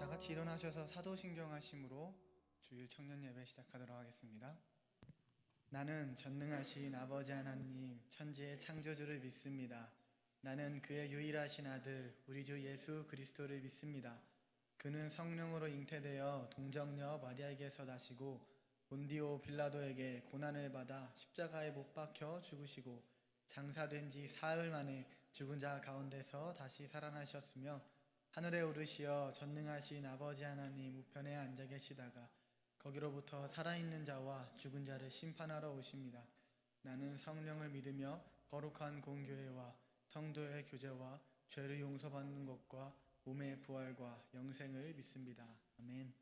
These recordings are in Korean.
다 같이 일어나셔서 사도신경 하심으로 주일 청년 예배 시작하도록 하겠습니다. 나는 전능하신 아버지 하나님 천지의 창조주를 믿습니다. 나는 그의 유일하신 아들 우리 주 예수 그리스도를 믿습니다. 그는 성령으로 잉태되어 동정녀 마리아에게서 나시고 본디오 빌라도에게 고난을 받아 십자가에 못 박혀 죽으시고 장사된 지 사흘 만에 죽은 자 가운데서 다시 살아나셨으며 하늘에 오르시어 전능하신 아버지 하나님 우편에 앉아 계시다가 거기로부터 살아있는 자와 죽은 자를 심판하러 오십니다. 나는 성령을 믿으며 거룩한 공교회와 성도의 교제와 죄를 용서받는 것과 몸의 부활과 영생을 믿습니다. 아멘.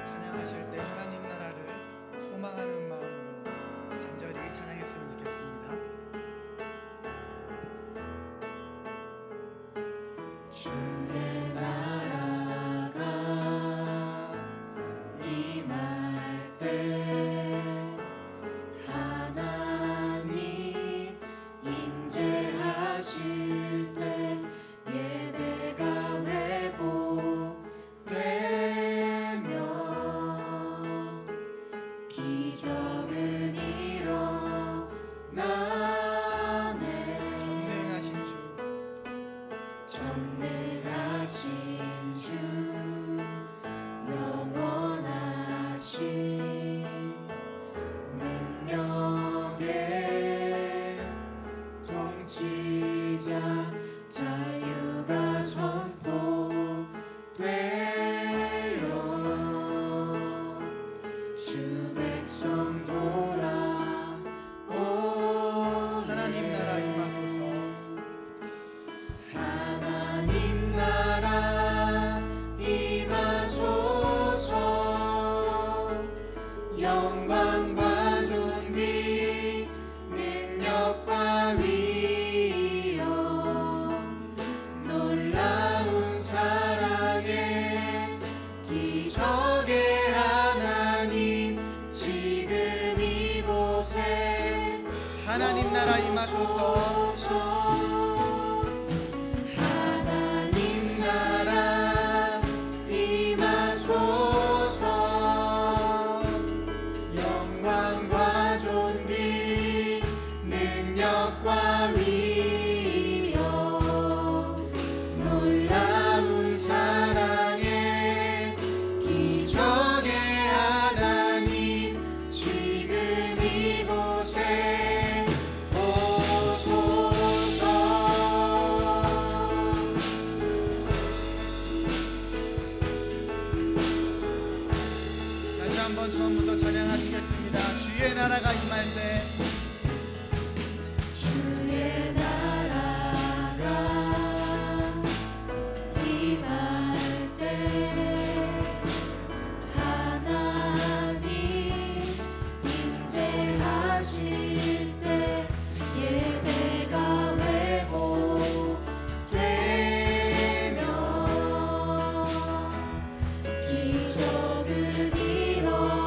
찬양하실 때 하나님 나라를 소망하는 마음으로 간절히 찬양했으면 좋겠습니다. 주의 나라가 임할 때 하나님 임재하실 때 예배가 회복되며 기적은 일어나네. 전능하신 주 영원하신 능력의 통치자 자유가 선포되어 주 백성 돌아오. 하나님 나라 임하소서. 하나님 나라 임하소서. 영광과 존귀 능력과 위엄 놀라운 사랑의 기적의 하나님 지금 이곳에 하나님 나라 임하소서. 하나님 나라 임하소서. 영광과 존귀 능력과 위엄 놀라운 사랑의 기적의 하나님 지금 이곳에 오소서. 다시 한번 처음부터 찬양하시겠습니다. 주의 나라가 임할 때 주의 나라가 임할 때 하나님 임재하실 때 예배가 회복되며 기적은 일어나네.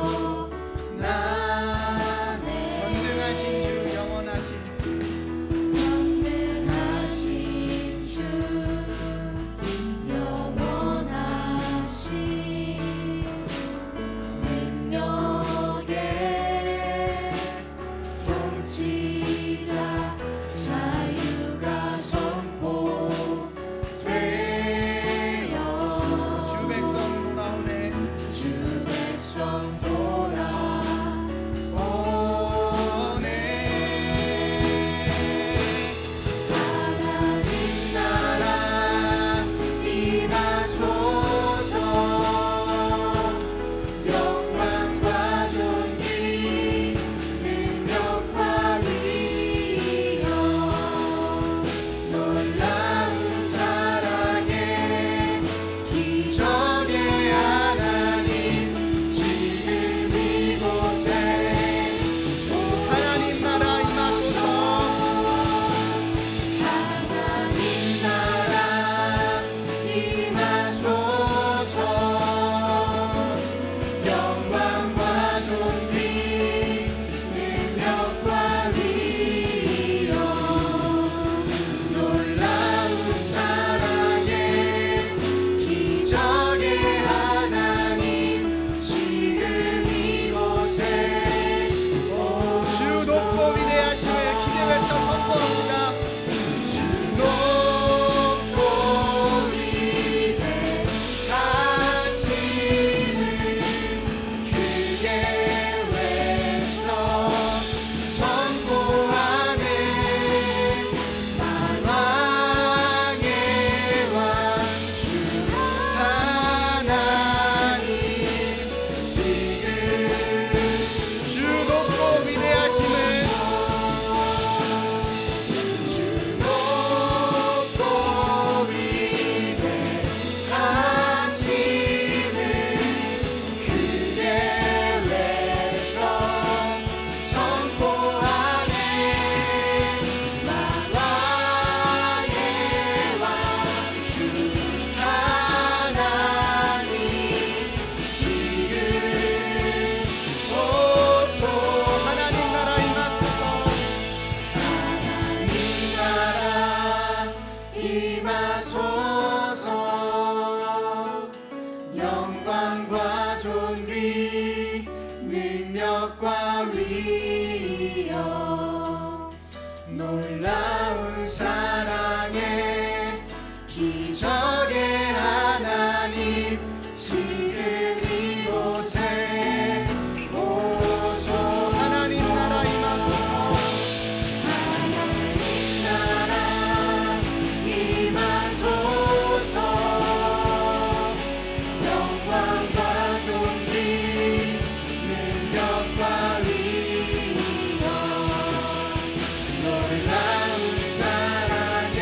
위하여 놀라운 사랑의 기적의 하나님 지금 이곳에 오소. 하나님 나라 임하소서. 하나님 나라 임하소서. 영광과 존귀 능력과 위엄 놀라운 사랑의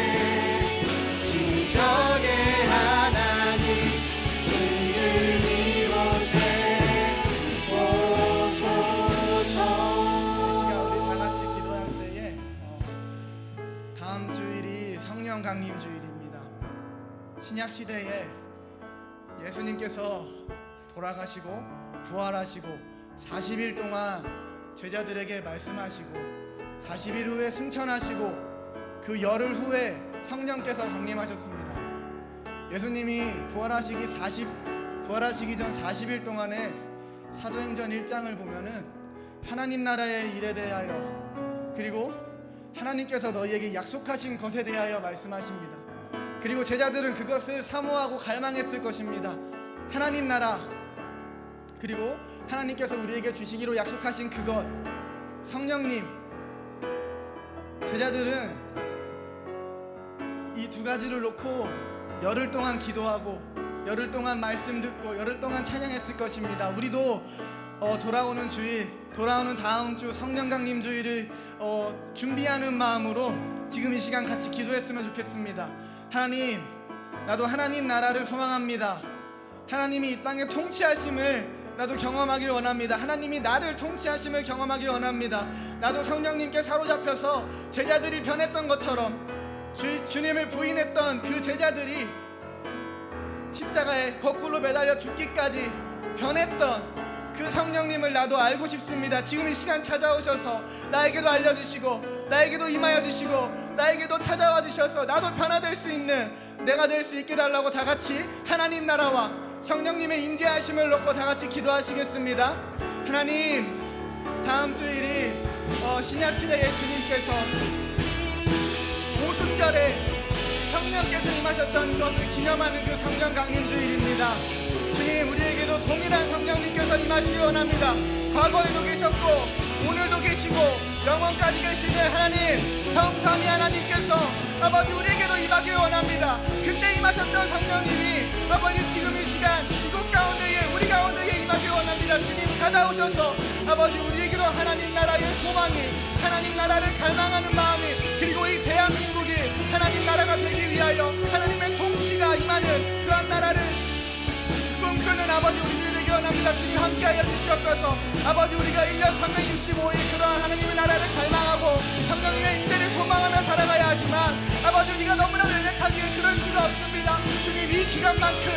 기적의 하나님 지금 이곳에 오소서. 이 시간 우리 다 같이 기도할 때에 다음 주일이 성령 강림 주일입니다. 신약 시대에 예수님께서 돌아가시고 부활하시고 40일 동안 제자들에게 말씀하시고 40일 후에 승천하시고 그 열흘 후에 성령께서 강림하셨습니다. 예수님이 부활하시기 전 40일 동안에 사도행전 1장을 보면은 하나님 나라의 일에 대하여 그리고 하나님께서 너희에게 약속하신 것에 대하여 말씀하십니다. 그리고 제자들은 그것을 사모하고 갈망했을 것입니다. 하나님 나라 그리고 하나님께서 우리에게 주시기로 약속하신 그것 성령님. 제자들은 이 두 가지를 놓고 열흘 동안 기도하고 열흘 동안 말씀 듣고 열흘 동안 찬양했을 것입니다. 우리도 돌아오는 주일, 돌아오는 다음 주 성령 강림 주일을 준비하는 마음으로 지금 이 시간 같이 기도했으면 좋겠습니다. 하나님, 나도 하나님 나라를 소망합니다. 하나님이 이 땅의 통치하심을 나도 경험하기를 원합니다. 하나님이 나를 통치하심을 경험하기를 원합니다. 나도 성령님께 사로잡혀서 제자들이 변했던 것처럼 주님을 부인했던 그 제자들이 십자가에 거꾸로 매달려 죽기까지 변했던 그 성령님을 나도 알고 싶습니다. 지금 이 시간 찾아오셔서 나에게도 알려주시고 나에게도 임하여 주시고 나에게도 찾아와 주셔서 나도 변화될 수 있는 내가 될 수 있게 달라고 다 같이 하나님 나라와 성령님의 임재하심을 놓고 다 같이 기도하시겠습니다. 하나님, 다음 주일이 신약시대의 주님께서 오순절에 성령께서 임하셨던 것을 기념하는 그 성령 강림 주일입니다. 주님, 우리에게도 동일한 성령님께서 임하시기 원합니다. 과거에도 계셨고 오늘도 계시고 영원까지 계시는 하나님, 성삼위 하나님께서 아버지 우리에게도 임하기를 원합니다. 그때 임하셨던 성령님이 아버지 지금 이 시간 이곳 가운데에 우리 가운데에 임하기를 원합니다. 주님, 찾아오셔서 아버지 우리에게로 하나님 나라의 소망이, 하나님 나라를 갈망하는 마음이, 그리고 이 대한민국이 하나님 나라가 되기 위하여 하나님의 통치가 임하는 그런 나라를 꿈꾸는 아버지 우리들이 되기 원합니다. 주님, 함께하여 주시옵소서. 아버지, 우리가 1년 365일 그러한 하나님의 나라를 갈망하고 성령님의 인대를 소망하며 살아가야 하지만 아버지, 우리가 너무나 연약하기에 그럴 수가 없습니다. 주님, 이 기간만큼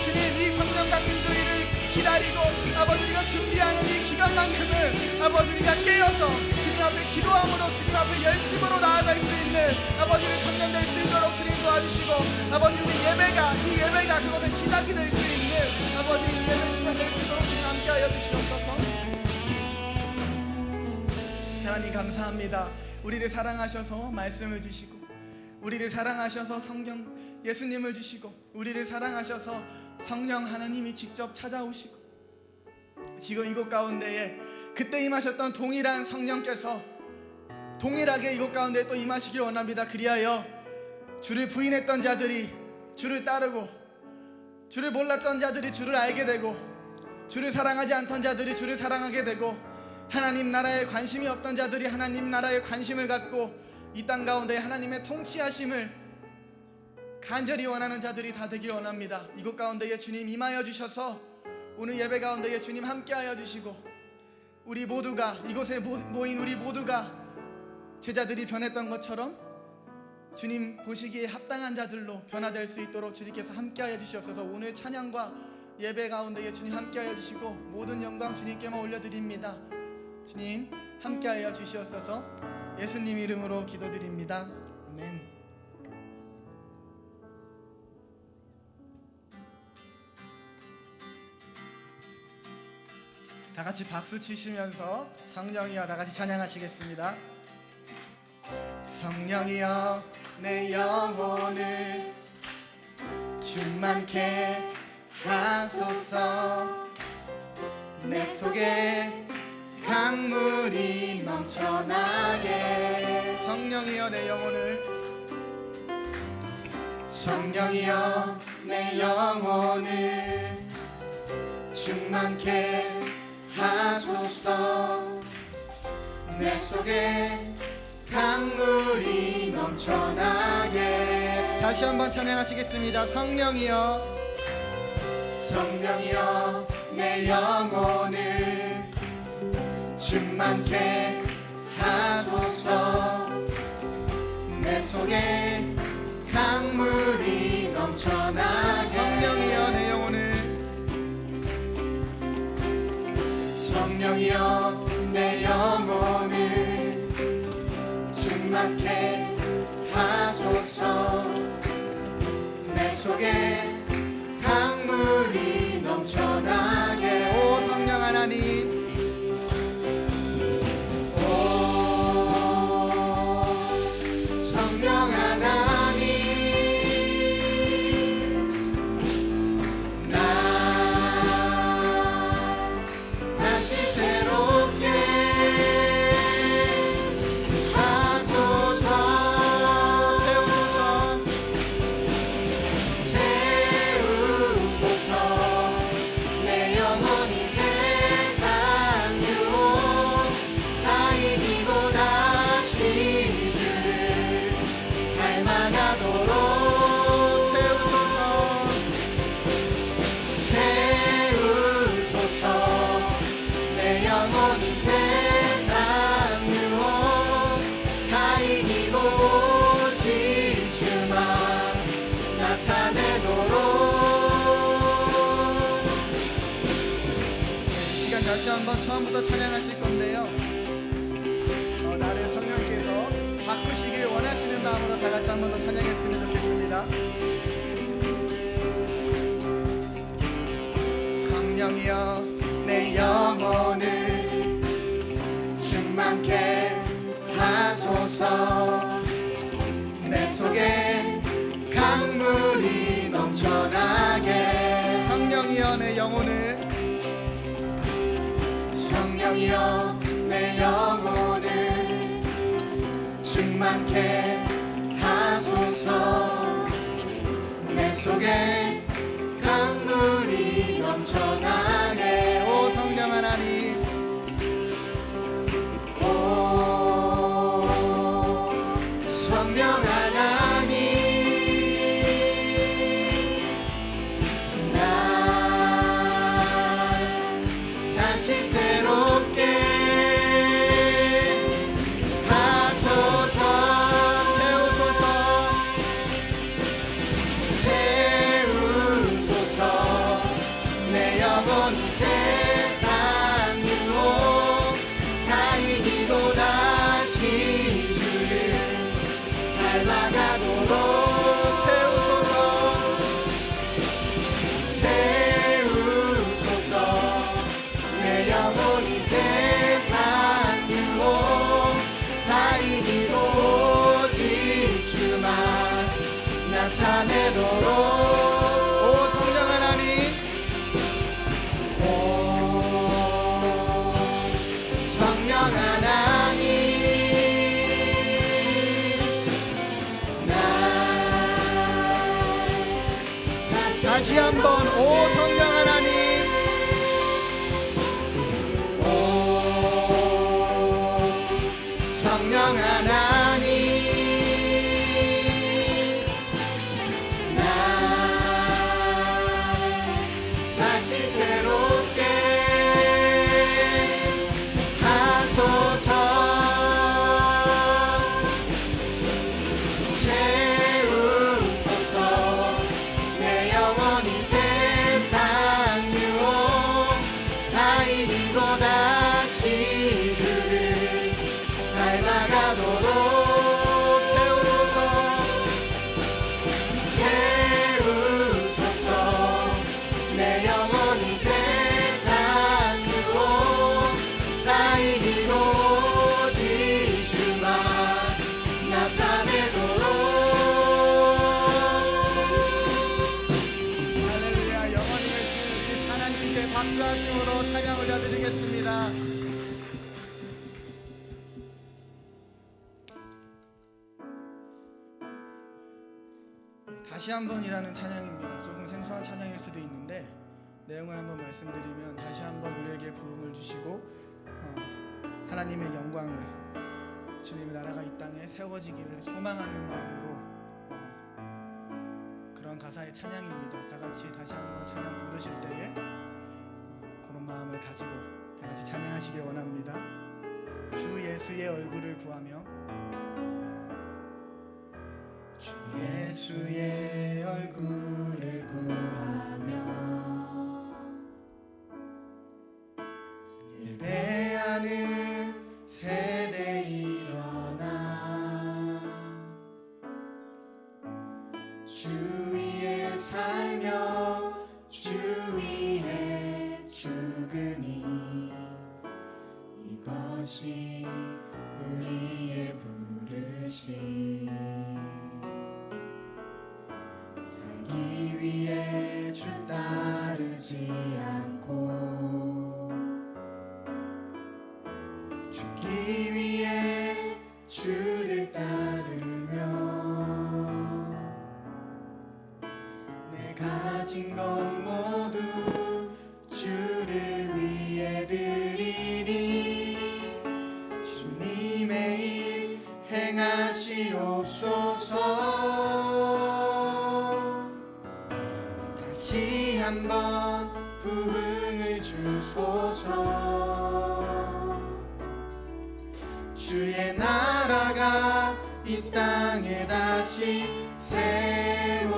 주님, 이 성령 강림 주일을 기다리고 아버지 우리가 준비하는 이 기간만큼은 아버지 우리가 깨어서 주님 앞에 기도함으로 주님 앞에 열심으로 나아갈 수 있는 아버지를 청년될 수 있도록 주님 도와주시고 아버지 우리 이 예배가 그것의 시작이 될 수 있는 아버지 이 예배 시간 될 수 있도록 주님 함께하여 주시옵소서. 하나님, 감사합니다. 우리를 사랑하셔서 말씀을 주시고 우리를 사랑하셔서 성경 예수님을 주시고 우리를 사랑하셔서 성령 하나님이 직접 찾아오시고 지금 이곳 가운데에 그때 임하셨던 동일한 성령께서 동일하게 이곳 가운데에 또 임하시길 원합니다. 그리하여 주를 부인했던 자들이 주를 따르고 주를 몰랐던 자들이 주를 알게 되고 주를 사랑하지 않던 자들이 주를 사랑하게 되고 하나님 나라에 관심이 없던 자들이 하나님 나라에 관심을 갖고 이 땅 가운데 하나님의 통치하심을 간절히 원하는 자들이 다 되길 원합니다. 이곳 가운데에 주님 임하여 주셔서 오늘 예배 가운데에 주님 함께하여 주시고 우리 모두가 이곳에 모인 우리 모두가 제자들이 변했던 것처럼 주님 보시기에 합당한 자들로 변화될 수 있도록 주님께서 함께하여 주시옵소서. 오늘 찬양과 예배 가운데에 주님 함께하여 주시고 모든 영광 주님께만 올려드립니다. 주님 함께하여 주시옵소서. 예수님 이름으로 기도드립니다. 아멘. 다 같이 박수 치시면서 성령이여 다 같이 찬양하시겠습니다. 성령이여 내 영혼을 충만케 하소서. 내 속에 강물이 넘쳐나게. 성령이여 내 영혼을, 성령이여 내 영혼을 충만케 하소서. 내 속에 강물이 넘쳐나게. 다시 한번 찬양하시겠습니다. 성령이여, 성령이여 내 영혼을 충만케 하소서. 내 속에 강물이 넘쳐나게. 성령이여 내 영혼을, 성령이여 내 영혼을 충만케 하소서. 내 속에 강물이 넘쳐나게. 오 성령 하나님, 오 성령 하나님, 나 다시 새롭게 하소서. 채우소서, 채우소서. 내 영혼이 세상 유혹 다 이기고 다시 주를 닮아가도록 채우소서, 채우소서. 내 영혼이 세상 유혹 다 이기고 오직 주만 나타내도록. 시간 다시 한번 처음부터 찬양하실 건데요, 나를 성령께서 바꾸시길 원하시는 마음으로 다 같이 한 번 더 찬양했으면 좋겠습니다. 성령이여 내 영혼을 충만케 하소서. 내 속에 강물이 넘쳐나게. 성령이여 내 영혼을, 성령이여 내 영혼을 충만케 하소서. 내 속에 강물이 넘쳐나게. 오 성령 하나님, 오 성령 하나님, 나 다시 새롭게 하소서. 채우소서, 채우소서. 내 영혼이 세상 유혹 다 이기고 다시 주를 닮아가도록 채우소서, 채우소서. 내 영혼이 세상 유혹 다 이기고 오직 주만 나타내도록. 오 성령 하나님, 오 성령 하나님, 나 다시 한번 오 성령 하나님, 오 성령 하나님, 나 다시 새롭게 하소서. 채우소서. 내 영혼이 세상 박수하심으로 찬양 올려드리겠습니다. 다시 한번이라는 찬양입니다. 조금 생소한 찬양일 수도 있는데 내용을 한번 말씀드리면, 다시 한번 우리에게 부흥을 주시고 하나님의 영광을, 주님의 나라가 이 땅에 세워지기를 소망하는 마음으로 그런 가사의 찬양입니다. 다 같이 다시 한번 찬양 부르실 때에 그런 마음을 가지고 다 같이 찬양하시길 원합니다. 주 예수의 얼굴을 구하며, 주 예수의 얼굴을 구하며 예배하는 세대 일어나 주 위에 살며 주 위에 죽으니 이것이 우리의 부르심. 살기 위해 주 따르지 않고 죽기 위해 주를 따르며 내 가진 것 모두 주를 위해 드리니 주님의 일 행하시옵소서. 다시 한번 부흥을 주소서. 주의 나라가 이 땅에 다시 세워지는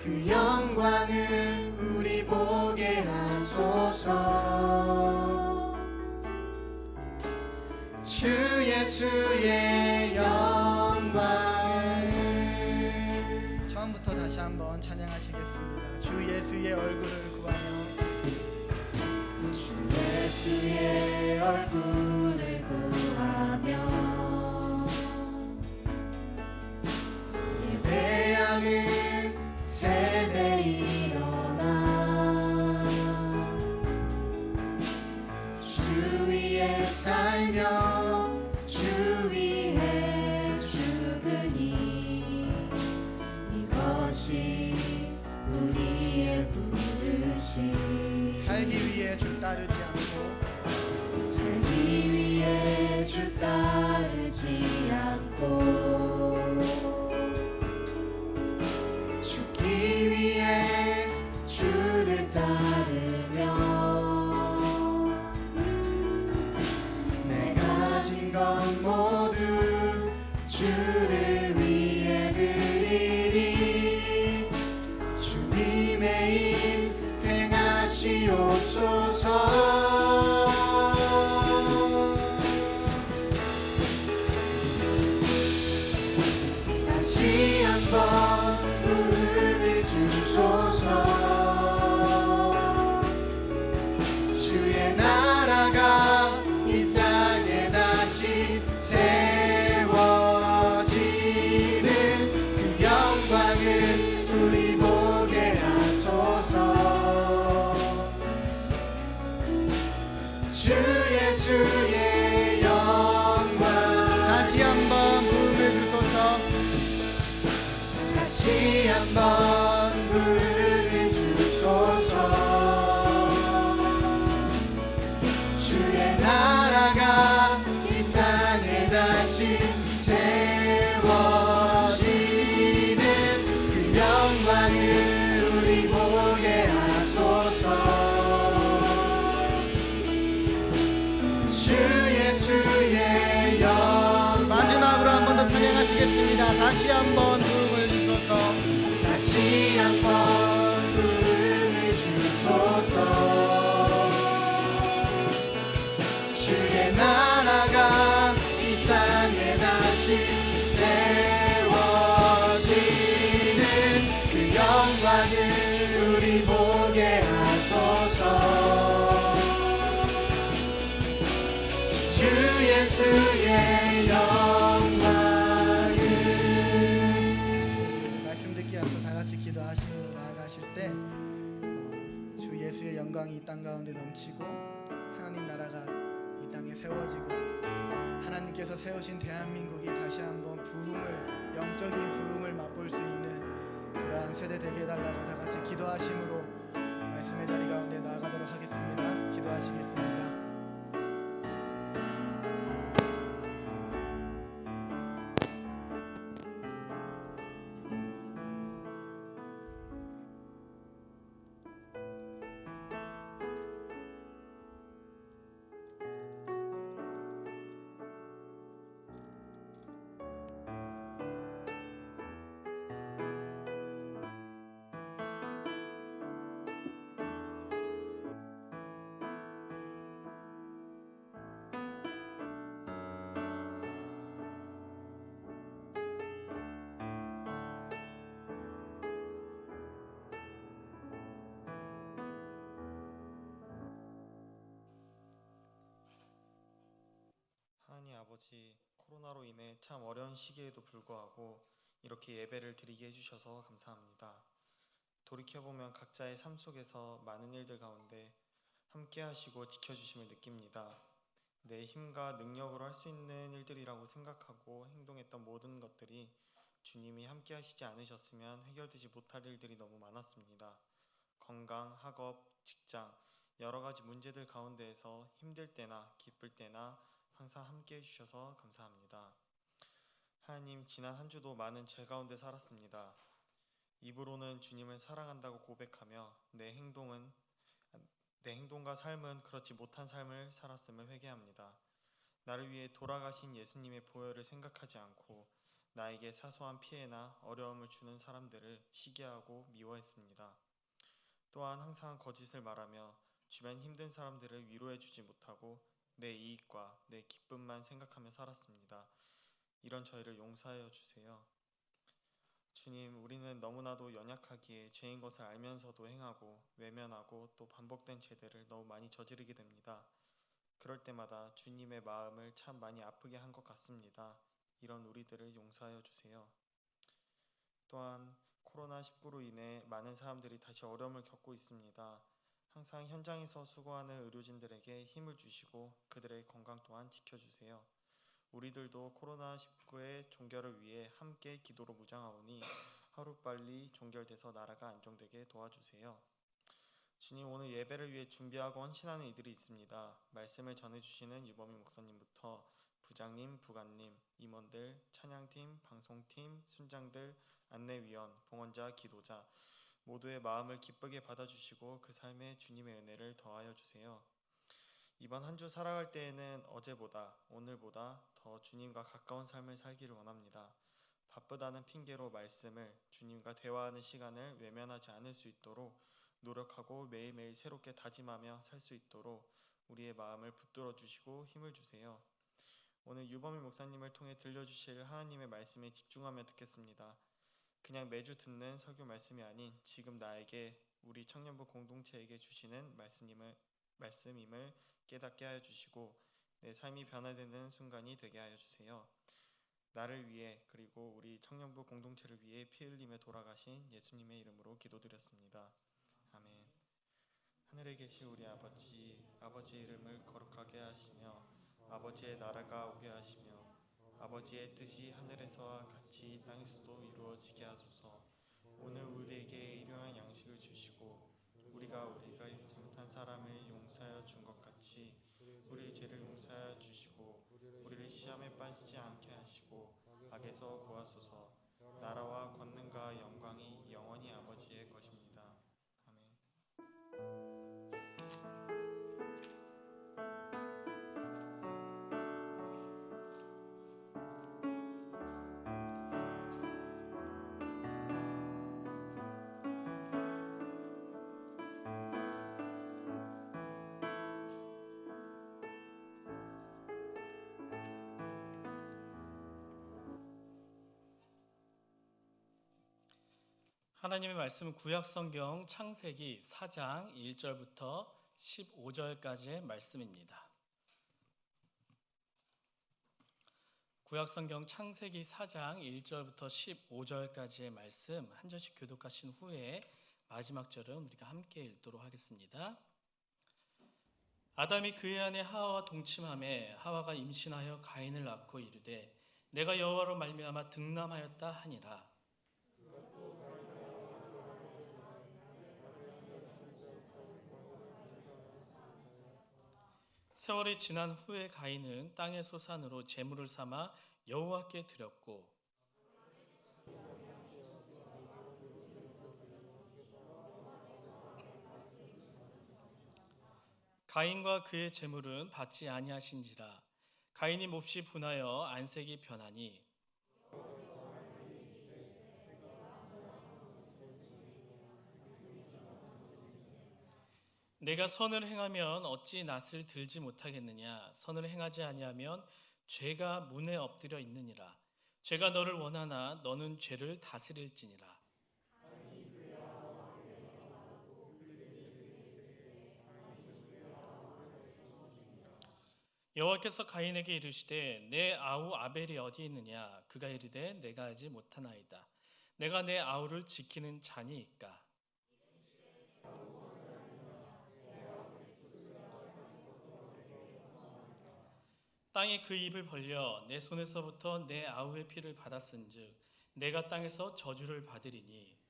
그 영광을 우리 보게 하소서. 주 예수의 영광을. 처음부터 다시 한번 찬양하시겠습니다. 주 예수의 얼굴을 구하며, 주 예수의 얼굴을 구하며 예배하는 세대 일어나 주 위에 살며 주 위에 죽으니 이것이 우리의 부르심. 살기 위해 주 따르지 않고, 살기 위해 주 따르지 않고 죽기 위해 주를 따르며 내 가진 것 모두 주를 위해 드리리 주님의 일 행하시옵소서. 다시 한번 부흥을 주소서. 주의 나라가 이 땅에 다시 세워지는 그 영광을 우리 보게 하소서. 주 예수의 영광. 다시 한번 부흥을 주소서. 다시 한번 부흥을 주소서. 주의 나라가 이 땅에 다시 세워지는 그 영광을 우리 보게 하소서. 주 예수의 영광. 마지막으로 한 번 더 찬양하시겠습니다. 다시 한번 부흥을 주소서. 다시 한번 부흥을 주소서. 주의 나라가 이 땅에 다시 세워지는 그 영광을 우리 보게 하소서. 주 예수의 영광을. 말씀 듣기 앞서 다 같이 기도하시고 나아가실 때 주 예수의 영광이 이 땅 가운데 넘치고 하나님 나라가 이 땅에 세워지고 하나님께서 세우신 대한민국이 다시 한번 부흥을, 영적인 부흥을 맛볼 수 있는 그러한 세대 되게 해달라고 다 같이 기도하심으로 말씀의 자리 가운데 나아가도록 하겠습니다. 기도하시겠습니다. 하나님 아버지, 코로나로 인해 참 어려운 시기에도 불구하고 이렇게 예배를 드리게 해주셔서 감사합니다. 돌이켜보면 각자의 삶 속에서 많은 일들 가운데 함께 하시고 지켜주심을 느낍니다. 내 힘과 능력으로 할 수 있는 일들이라고 생각하고 행동했던 모든 것들이 주님이 함께 하시지 않으셨으면 해결되지 못할 일들이 너무 많았습니다. 건강, 학업, 직장, 여러 가지 문제들 가운데에서 힘들 때나 기쁠 때나 항상 함께 해주셔서 감사합니다. 하나님, 지난 한 주도 많은 죄 가운데 살았습니다. 입으로는 주님을 사랑한다고 고백하며 내 행동과 삶은 그렇지 못한 삶을 살았음을 회개합니다. 나를 위해 돌아가신 예수님의 보혈을 생각하지 않고 나에게 사소한 피해나 어려움을 주는 사람들을 시기하고 미워했습니다. 또한 항상 거짓을 말하며 주변 힘든 사람들을 위로해주지 못하고 내 이익과 내 기쁨만 생각하며 살았습니다. 이런 저희를 용서하여 주세요. 주님, 우리는 너무나도 연약하기에 죄인 것을 알면서도 행하고 외면하고 또 반복된 죄들을 너무 많이 저지르게 됩니다. 그럴 때마다 주님의 마음을 참 많이 아프게 한 것 같습니다. 이런 우리들을 용서하여 주세요. 또한 코로나19로 인해 많은 사람들이 다시 어려움을 겪고 있습니다. 항상 현장에서 수고하는 의료진들에게 힘을 주시고 그들의 건강 또한 지켜주세요. 우리들도 코로나19의 종결을 위해 함께 기도로 무장하오니 하루빨리 종결돼서 나라가 안정되게 도와주세요. 주님, 오늘 예배를 위해 준비하고 헌신하는 이들이 있습니다. 말씀을 전해주시는 유범희 목사님부터 부장님, 부관님, 임원들, 찬양팀, 방송팀, 순장들, 안내위원, 봉헌자, 기도자 모두의 마음을 기쁘게 받아주시고 그 삶에 주님의 은혜를 더하여 주세요. 이번 한 주 살아갈 때에는 어제보다 오늘보다 더 주님과 가까운 삶을 살기를 원합니다. 바쁘다는 핑계로 말씀을, 주님과 대화하는 시간을 외면하지 않을 수 있도록 노력하고 매일매일 새롭게 다짐하며 살 수 있도록 우리의 마음을 붙들어 주시고 힘을 주세요. 오늘 유범희 목사님을 통해 들려주실 하나님의 말씀에 집중하며 듣겠습니다. 그냥 매주 듣는 설교 말씀이 아닌 지금 나에게, 우리 청년부 공동체에게 주시는 말씀임을 깨닫게 하여 주시고 내 삶이 변화되는 순간이 되게 하여 주세요. 나를 위해 그리고 우리 청년부 공동체를 위해 피 흘리며 돌아가신 예수님의 이름으로 기도드렸습니다. 아멘. 하늘에 계신 우리 아버지, 아버지의 이름을 거룩하게 하시며 아버지의 나라가 오게 하시며 아버지의 뜻이 하늘에서와 같이 땅에서도 이루어지게 하소서. 오늘 우리에게 일용할 양식을 주시고 우리가 잘못한 사람을 용서하여 준 것 같이 우리의 죄를 용서하여 주시고 우리를 시험에 빠지지 않게 하시고 악에서 구하소서. 나라와 권능과 영광이 영원히 아버지의 것입니다. 아멘. 하나님의 말씀은 구약성경 창세기 4장 1절부터 15절까지의 말씀입니다. 구약성경 창세기 4장 1절부터 15절까지의 말씀 한 절씩 교독하신 후에 마지막 절은 우리가 함께 읽도록 하겠습니다. 아담이 그의 아내 하와와 동침하매 하와가 임신하여 가인을 낳고 이르되 내가 여호와로 말미암아 득남하였다 하니라. 세월이 지난 후에 가인은 땅의 소산으로 제물을 삼아 여호와께 드렸고 가인과 그의 제물은 받지 아니하신지라. 가인이 몹시 분하여 안색이 변하니 내가 선을 행하면 어찌 낫을 들지 못하겠느냐. 선을 행하지 아니하면 죄가 문에 엎드려 있느니라. 죄가 너를 원하나 너는 죄를 다스릴지니라. 여호와께서 가인에게 이르시되 내 아우 아벨이 어디 있느냐. 그가 이르되 내가 하지 못하나이다. 내가 내 아우를 지키는 자니이까. 땅이 그 입을 벌려 내 손에서부터 내 아우의 피를 받았은즉 내가 땅에서 저주를 받으리니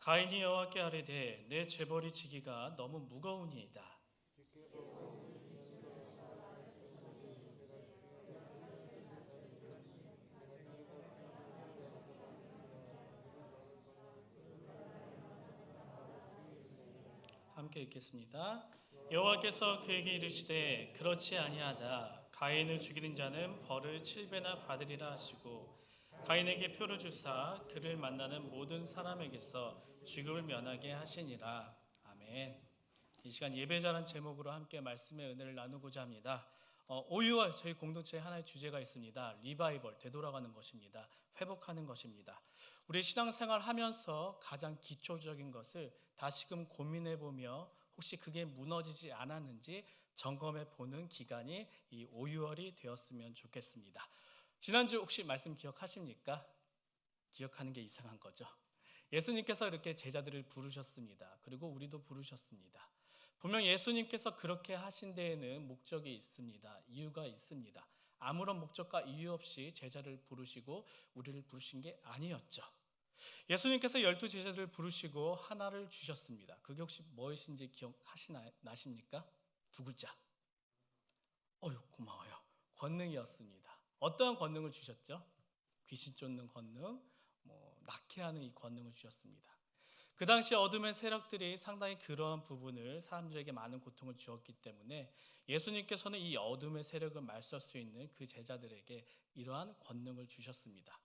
가인이 여호와께 아뢰되 내 죄벌이 지기가 너무 무거우니이다. 함께 읽겠습니다. 여호와께서 그에게 이르시되 그렇지 아니하다. 가인을 죽이는 자는 벌을 7배나 받으리라 하시고 가인에게 표를 주사 그를 만나는 모든 사람에게서 죽음을 면하게 하시니라. 아멘. 이 시간 예배자란 제목으로 함께 말씀의 은혜를 나누고자 합니다. 5, 6월 저희 공동체에 하나의 주제가 있습니다. 리바이벌, 되돌아가는 것입니다. 회복하는 것입니다. 우리 신앙생활 하면서 가장 기초적인 것을 다시금 고민해보며 혹시 그게 무너지지 않았는지 점검해보는 기간이 이 5, 6월이 되었으면 좋겠습니다. 지난주 혹시 말씀 기억하십니까? 기억하는 게 이상한 거죠. 예수님께서 이렇게 제자들을 부르셨습니다. 그리고 우리도 부르셨습니다. 분명 예수님께서 그렇게 하신 데에는 목적이 있습니다. 이유가 있습니다. 아무런 목적과 이유 없이 제자를 부르시고 우리를 부르신 게 아니었죠. 예수님께서 12제자들을 부르시고 하나를 주셨습니다. 그게 혹시 무엇인지 기억나십니까? 두 글자. 고마워요. 권능이었습니다. 어떠한 권능을 주셨죠? 귀신 쫓는 권능, 낙해하는 이 권능을 주셨습니다. 그 당시 어둠의 세력들이 상당히 그러한 부분을 사람들에게 많은 고통을 주었기 때문에 예수님께서는 이 어둠의 세력을 맞설 수 있는 그 제자들에게 이러한 권능을 주셨습니다.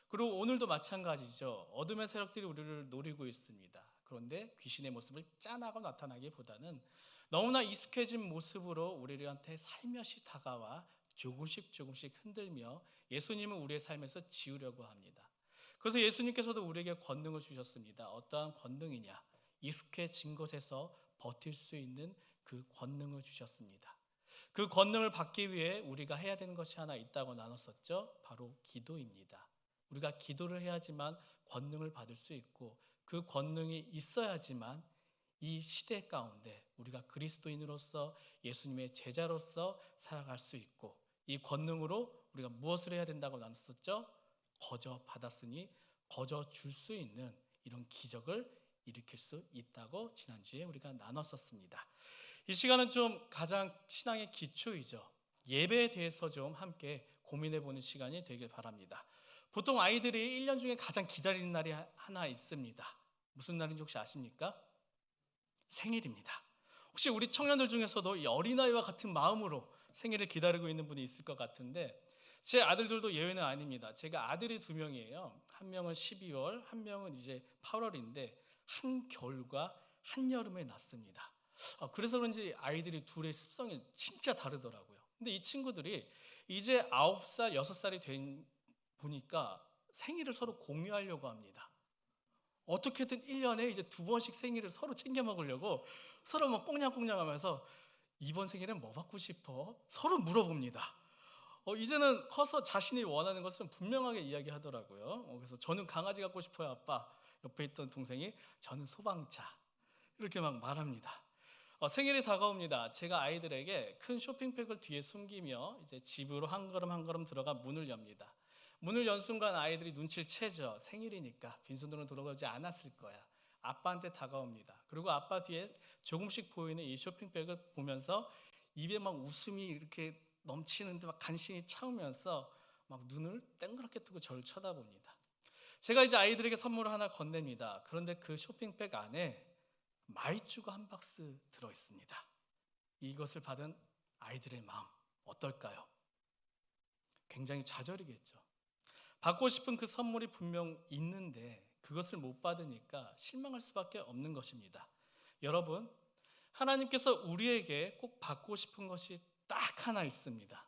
그리고 오늘도 마찬가지죠. 어둠의 세력들이 우리를 노리고 있습니다. 그런데 귀신의 모습을 짠하고 나타나기보다는 너무나 익숙해진 모습으로 우리한테 살며시 다가와 조금씩 흔들며 예수님은 우리의 삶에서 지우려고 합니다. 그래서 예수님께서도 우리에게 권능을 주셨습니다. 어떠한 권능이냐? 익숙해진 곳에서 버틸 수 있는 그 권능을 주셨습니다. 그 권능을 받기 위해 우리가 해야 되는 것이 하나 있다고 나눴었죠. 바로 기도입니다. 우리가 기도를 해야지만 권능을 받을 수 있고 그 권능이 있어야지만 이 시대 가운데 우리가 그리스도인으로서 예수님의 제자로서 살아갈 수 있고 이 권능으로 우리가 무엇을 해야 된다고 나눴었죠? 거저 받았으니 거저 줄 수 있는 이런 기적을 일으킬 수 있다고 지난주에 우리가 나눴었습니다. 이 시간은 좀 가장 신앙의 기초이죠. 예배에 대해서 좀 함께 고민해보는 시간이 되길 바랍니다. 보통 아이들이 1년 중에 가장 기다리는 날이 하나 있습니다. 무슨 날인지 혹시 아십니까? 생일입니다. 혹시 우리 청년들 중에서도 이 어린아이와 같은 마음으로 생일을 기다리고 있는 분이 있을 것 같은데 제 아들들도 예외는 아닙니다. 제가 아들이 2명이에요. 한 명은 12월, 한 명은 이제 8월인데 한겨울과 한여름에 낳습니다. 그래서 그런지 아이들이 둘의 습성이 진짜 다르더라고요. 근데 이 친구들이 이제 9살, 6살이 된 보니까 생일을 서로 공유하려고 합니다. 어떻게든 1년에 이제 2번씩 생일을 서로 챙겨 먹으려고 서로 막 꽁냥꽁냥 하면서 이번 생일은 뭐 받고 싶어? 서로 물어봅니다. 이제는 커서 자신이 원하는 것은 분명하게 이야기하더라고요. 그래서 저는 강아지 갖고 싶어요, 아빠. 옆에 있던 동생이 저는 소방차. 이렇게 막 말합니다. 생일이 다가옵니다. 제가 아이들에게 큰 쇼핑백을 뒤에 숨기며 이제 집으로 한 걸음 한 걸음 들어가 문을 엽니다. 문을 연 순간 아이들이 눈치를 채죠. 생일이니까 빈손으로 돌아가지 않았을 거야. 아빠한테 다가옵니다. 그리고 아빠 뒤에 조금씩 보이는 이 쇼핑백을 보면서 입에 막 웃음이 이렇게 넘치는데 막 간신히 참으면서 막 눈을 땡그랗게 뜨고 저를 쳐다봅니다. 제가 이제 아이들에게 선물을 하나 건넵니다. 그런데 그 쇼핑백 안에 마이쮸가 한 박스 들어있습니다. 이것을 받은 아이들의 마음 어떨까요? 굉장히 좌절이겠죠. 받고 싶은 그 선물이 분명 있는데 그것을 못 받으니까 실망할 수밖에 없는 것입니다. 여러분, 하나님께서 우리에게 꼭 받고 싶은 것이 딱 하나 있습니다.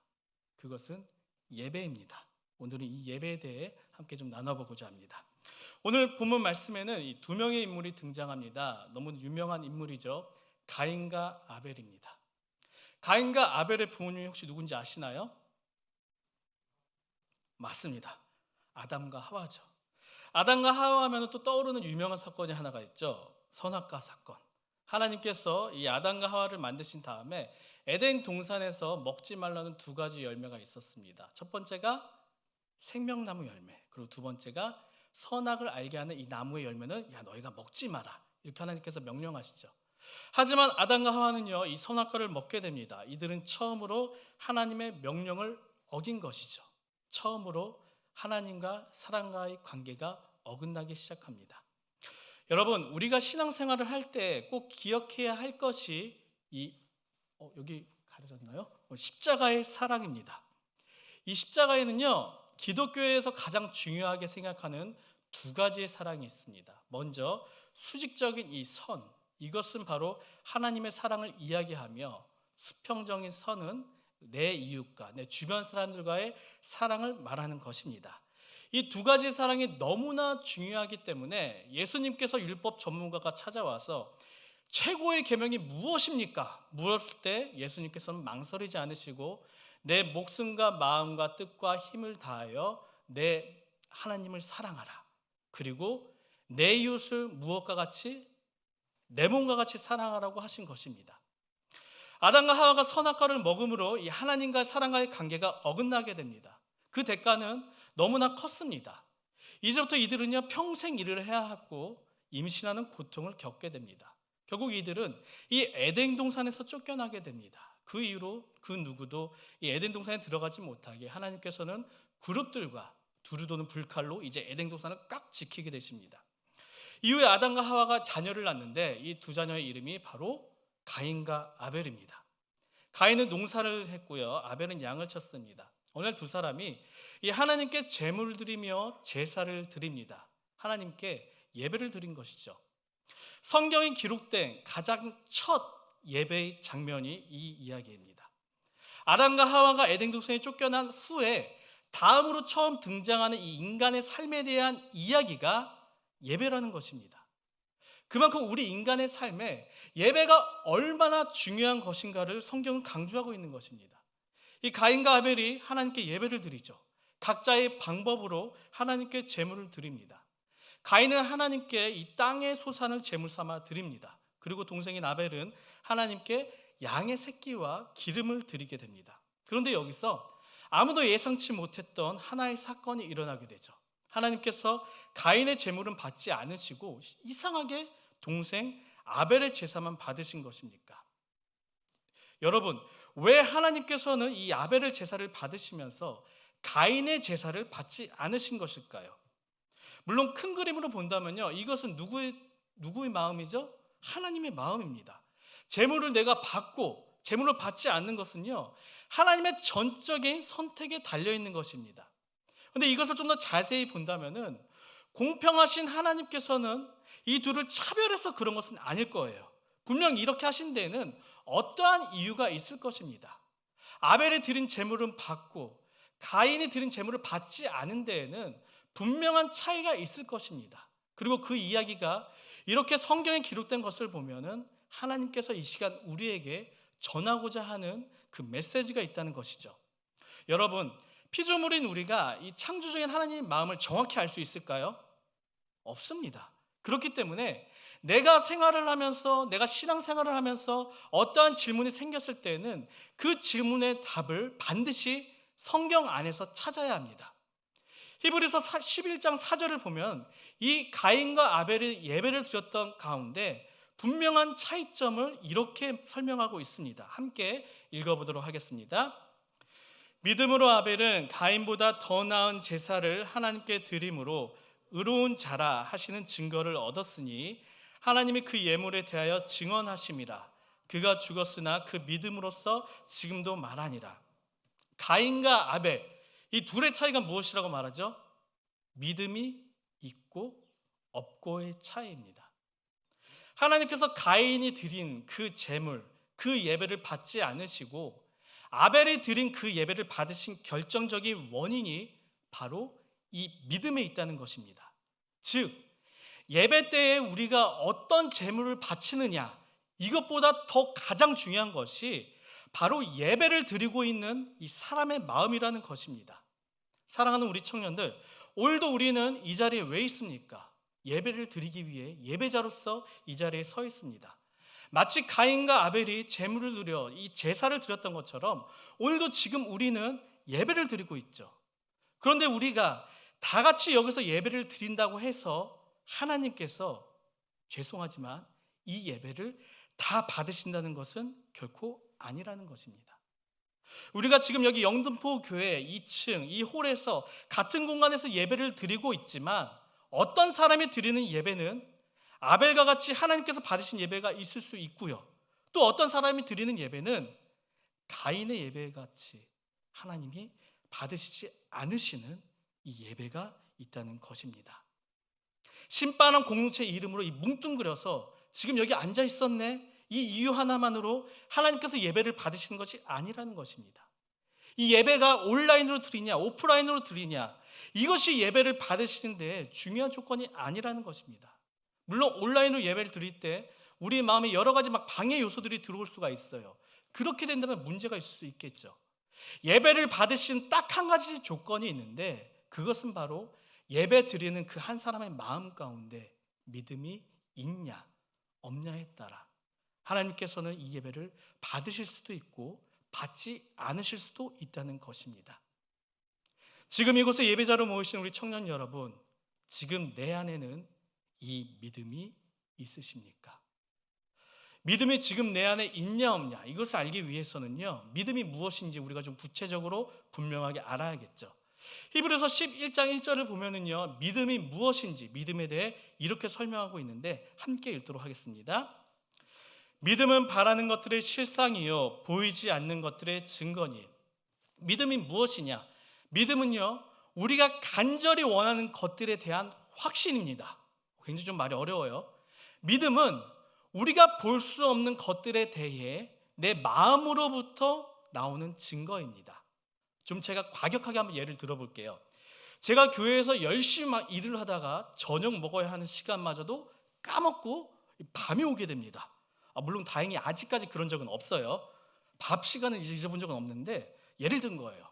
그것은 예배입니다. 오늘은 이 예배에 대해 함께 좀 나눠보고자 합니다. 오늘 본문 말씀에는 이 두 명의 인물이 등장합니다. 너무 유명한 인물이죠. 가인과 아벨입니다. 가인과 아벨의 부모님이 혹시 누군지 아시나요? 맞습니다. 아담과 하와죠. 아담과 하와 하면 또 떠오르는 유명한 사건이 하나가 있죠. 선악과 사건. 하나님께서 이 아담과 하와를 만드신 다음에 에덴 동산에서 먹지 말라는 두 가지 열매가 있었습니다. 첫 번째가 생명나무 열매, 그리고 두 번째가 선악을 알게 하는 이 나무의 열매는 야 너희가 먹지 마라, 이렇게 하나님께서 명령하시죠. 하지만 아담과 하와는요 이 선악과를 먹게 됩니다. 이들은 처음으로 하나님의 명령을 어긴 것이죠. 처음으로 하나님과 사람과의 관계가 어긋나기 시작합니다. 여러분, 우리가 신앙생활을 할 때 꼭 기억해야 할 것이 여기 가려졌나요? 십자가의 사랑입니다. 이 십자가에는요 기독교에서 가장 중요하게 생각하는 두 가지의 사랑이 있습니다. 먼저 수직적인 이 선, 이것은 바로 하나님의 사랑을 이야기하며, 수평적인 선은 내 이웃과 내 주변 사람들과의 사랑을 말하는 것입니다. 이 두 가지 사랑이 너무나 중요하기 때문에 예수님께서 율법 전문가가 찾아와서 최고의 계명이 무엇입니까? 물었을 때 예수님께서는 망설이지 않으시고 내 목숨과 마음과 뜻과 힘을 다하여 내 하나님을 사랑하라. 그리고 내 이웃을 무엇과 같이? 내 몸과 같이 사랑하라고 하신 것입니다. 아담과 하와가 선악과를 먹음으로 이 하나님과 사랑과의 관계가 어긋나게 됩니다. 그 대가는 너무나 컸습니다. 이제부터 이들은요 평생 일을 해야 하고 임신하는 고통을 겪게 됩니다. 결국 이들은 이 에덴 동산에서 쫓겨나게 됩니다. 그 이후로 그 누구도 이 에덴 동산에 들어가지 못하게 하나님께서는 그룹들과 두루 도는 불칼로 이제 에덴 동산을 꽉 지키게 되십니다. 이후에 아담과 하와가 자녀를 낳는데 이 두 자녀의 이름이 바로 가인과 아벨입니다. 가인은 농사를 했고요, 아벨은 양을 쳤습니다. 오늘 두 사람이 이 하나님께 제물을 드리며 제사를 드립니다. 하나님께 예배를 드린 것이죠. 성경에 기록된 가장 첫 예배의 장면이 이 이야기입니다. 아담과 하와가 에덴 동산에 쫓겨난 후에 다음으로 처음 등장하는 이 인간의 삶에 대한 이야기가 예배라는 것입니다. 그만큼 우리 인간의 삶에 예배가 얼마나 중요한 것인가를 성경은 강조하고 있는 것입니다. 이 가인과 아벨이 하나님께 예배를 드리죠. 각자의 방법으로 하나님께 제물을 드립니다. 가인은 하나님께 이 땅의 소산을 제물 삼아 드립니다. 그리고 동생인 아벨은 하나님께 양의 새끼와 기름을 드리게 됩니다. 그런데 여기서 아무도 예상치 못했던 하나의 사건이 일어나게 되죠. 하나님께서 가인의 제물은 받지 않으시고 이상하게 동생 아벨의 제사만 받으신 것입니까? 여러분, 왜 하나님께서는 이 아벨의 제사를 받으시면서 가인의 제사를 받지 않으신 것일까요? 물론 큰 그림으로 본다면요, 이것은 누구의 마음이죠? 하나님의 마음입니다. 제물을 내가 받고 제물을 받지 않는 것은요, 하나님의 전적인 선택에 달려 있는 것입니다. 그런데 이것을 좀 더 자세히 본다면은 공평하신 하나님께서는 이 둘을 차별해서 그런 것은 아닐 거예요. 분명 이렇게 하신 데에는 어떠한 이유가 있을 것입니다. 아벨이 드린 제물은 받고 가인이 드린 제물을 받지 않은 데에는 분명한 차이가 있을 것입니다. 그리고 그 이야기가 이렇게 성경에 기록된 것을 보면은 하나님께서 이 시간 우리에게 전하고자 하는 그 메시지가 있다는 것이죠. 여러분, 피조물인 우리가 이 창조주인 하나님의 마음을 정확히 알 수 있을까요? 없습니다. 그렇기 때문에 내가 생활을 하면서, 내가 신앙생활을 하면서 어떠한 질문이 생겼을 때는 그 질문의 답을 반드시 성경 안에서 찾아야 합니다. 히브리서 11장 4절을 보면 이 가인과 아벨이 예배를 드렸던 가운데 분명한 차이점을 이렇게 설명하고 있습니다. 함께 읽어보도록 하겠습니다. 믿음으로 아벨은 가인보다 더 나은 제사를 하나님께 드림으로 의로운 자라 하시는 증거를 얻었으니 하나님이 그 예물에 대하여 증언하심이라. 그가 죽었으나 그 믿음으로써 지금도 말하니라. 가인과 아벨, 이 둘의 차이가 무엇이라고 말하죠? 믿음이 있고 없고의 차이입니다. 하나님께서 가인이 드린 그 제물, 그 예배를 받지 않으시고 아벨이 드린 그 예배를 받으신 결정적인 원인이 바로 이 믿음에 있다는 것입니다. 즉, 예배 때에 우리가 어떤 제물을 바치느냐, 이것보다 더 가장 중요한 것이 바로 예배를 드리고 있는 이 사람의 마음이라는 것입니다. 사랑하는 우리 청년들, 오늘도 우리는 이 자리에 왜 있습니까? 예배를 드리기 위해 예배자로서 이 자리에 서 있습니다. 마치 가인과 아벨이 제물을 드려 이 제사를 드렸던 것처럼 오늘도 지금 우리는 예배를 드리고 있죠. 그런데 우리가 다 같이 여기서 예배를 드린다고 해서 하나님께서 죄송하지만 이 예배를 다 받으신다는 것은 결코 아니라는 것입니다. 우리가 지금 여기 영등포 교회 2층 이 홀에서 같은 공간에서 예배를 드리고 있지만 어떤 사람이 드리는 예배는 아벨과 같이 하나님께서 받으신 예배가 있을 수 있고요. 또 어떤 사람이 드리는 예배는 가인의 예배같이 하나님이 받으시지 않으시는 이 예배가 있다는 것입니다. 신바람 공동체 이름으로 이 뭉뚱그려서 지금 여기 앉아 있었네, 이 이유 하나만으로 하나님께서 예배를 받으시는 것이 아니라는 것입니다. 이 예배가 온라인으로 드리냐 오프라인으로 드리냐, 이것이 예배를 받으시는데 중요한 조건이 아니라는 것입니다. 물론 온라인으로 예배를 드릴 때 우리 마음에 여러 가지 막 방해 요소들이 들어올 수가 있어요. 그렇게 된다면 문제가 있을 수 있겠죠. 예배를 받으신 딱 한 가지 조건이 있는데 그것은 바로 예배 드리는 그 한 사람의 마음 가운데 믿음이 있냐 없냐에 따라 하나님께서는 이 예배를 받으실 수도 있고 받지 않으실 수도 있다는 것입니다. 지금 이곳에 예배자로 모이신 우리 청년 여러분, 지금 내 안에는 이 믿음이 있으십니까? 믿음이 지금 내 안에 있냐 없냐, 이것을 알기 위해서는요, 믿음이 무엇인지 우리가 좀 구체적으로 분명하게 알아야겠죠. 히브리서 11장 1절을 보면은요, 믿음이 무엇인지 믿음에 대해 이렇게 설명하고 있는데 함께 읽도록 하겠습니다. 믿음은 바라는 것들의 실상이요 보이지 않는 것들의 증거니. 믿음이 무엇이냐? 믿음은요, 우리가 간절히 원하는 것들에 대한 확신입니다. 굉장히 좀 말이 어려워요. 믿음은 우리가 볼 수 없는 것들에 대해 내 마음으로부터 나오는 증거입니다. 좀 제가 과격하게 한번 예를 들어볼게요. 제가 교회에서 열심히 막 일을 하다가 저녁 먹어야 하는 시간마저도 까먹고 밤이 오게 됩니다. 물론 다행히 아직까지 그런 적은 없어요. 밥 시간을 잊어본 적은 없는데 예를 든 거예요.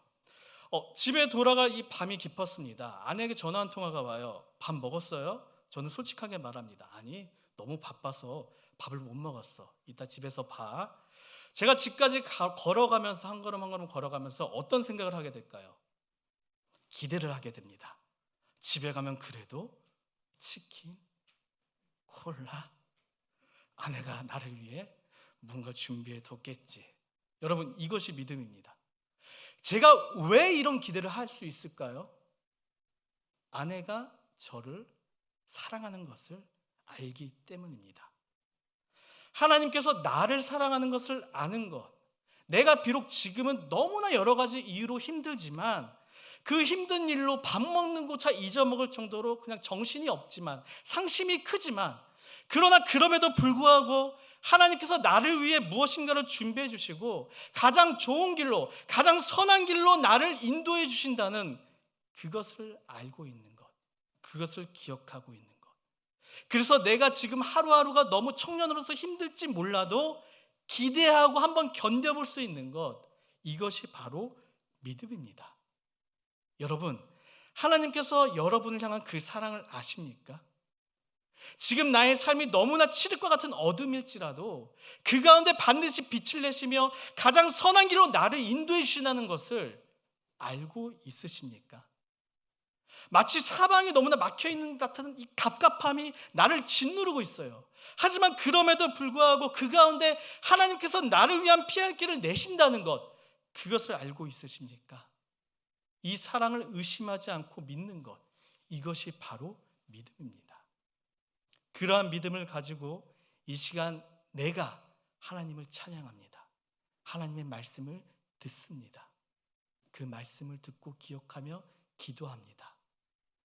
집에 돌아가 이 밤이 깊었습니다. 아내에게 전화 한 통화가 와요. 밥 먹었어요? 저는 솔직하게 말합니다. 아니, 너무 바빠서 밥을 못 먹었어. 이따 집에서 봐. 제가 집까지 걸어가면서 한 걸음 한 걸음 걸어가면서 어떤 생각을 하게 될까요? 기대를 하게 됩니다. 집에 가면 그래도 치킨, 콜라, 아내가 나를 위해 뭔가 준비해 뒀겠지. 여러분, 이것이 믿음입니다. 제가 왜 이런 기대를 할 수 있을까요? 아내가 저를 사랑하는 것을 알기 때문입니다. 하나님께서 나를 사랑하는 것을 아는 것, 내가 비록 지금은 너무나 여러 가지 이유로 힘들지만 그 힘든 일로 밥 먹는 것조차 잊어먹을 정도로 그냥 정신이 없지만 상심이 크지만, 그러나 그럼에도 불구하고 하나님께서 나를 위해 무엇인가를 준비해 주시고 가장 좋은 길로, 가장 선한 길로 나를 인도해 주신다는 그것을 알고 있는 것, 그것을 기억하고 있는 것. 그래서 내가 지금 하루하루가 너무 청년으로서 힘들지 몰라도 기대하고 한번 견뎌볼 수 있는 것, 이것이 바로 믿음입니다. 여러분, 하나님께서 여러분을 향한 그 사랑을 아십니까? 지금 나의 삶이 너무나 칠흑과 같은 어둠일지라도 그 가운데 반드시 빛을 내시며 가장 선한 길로 나를 인도해 주신다는 것을 알고 있으십니까? 마치 사방이 너무나 막혀있는 듯한 이 갑갑함이 나를 짓누르고 있어요. 하지만 그럼에도 불구하고 그 가운데 하나님께서 나를 위한 피할 길을 내신다는 것, 그것을 알고 있으십니까? 이 사랑을 의심하지 않고 믿는 것, 이것이 바로 믿음입니다. 그러한 믿음을 가지고 이 시간 내가 하나님을 찬양합니다. 하나님의 말씀을 듣습니다. 그 말씀을 듣고 기억하며 기도합니다.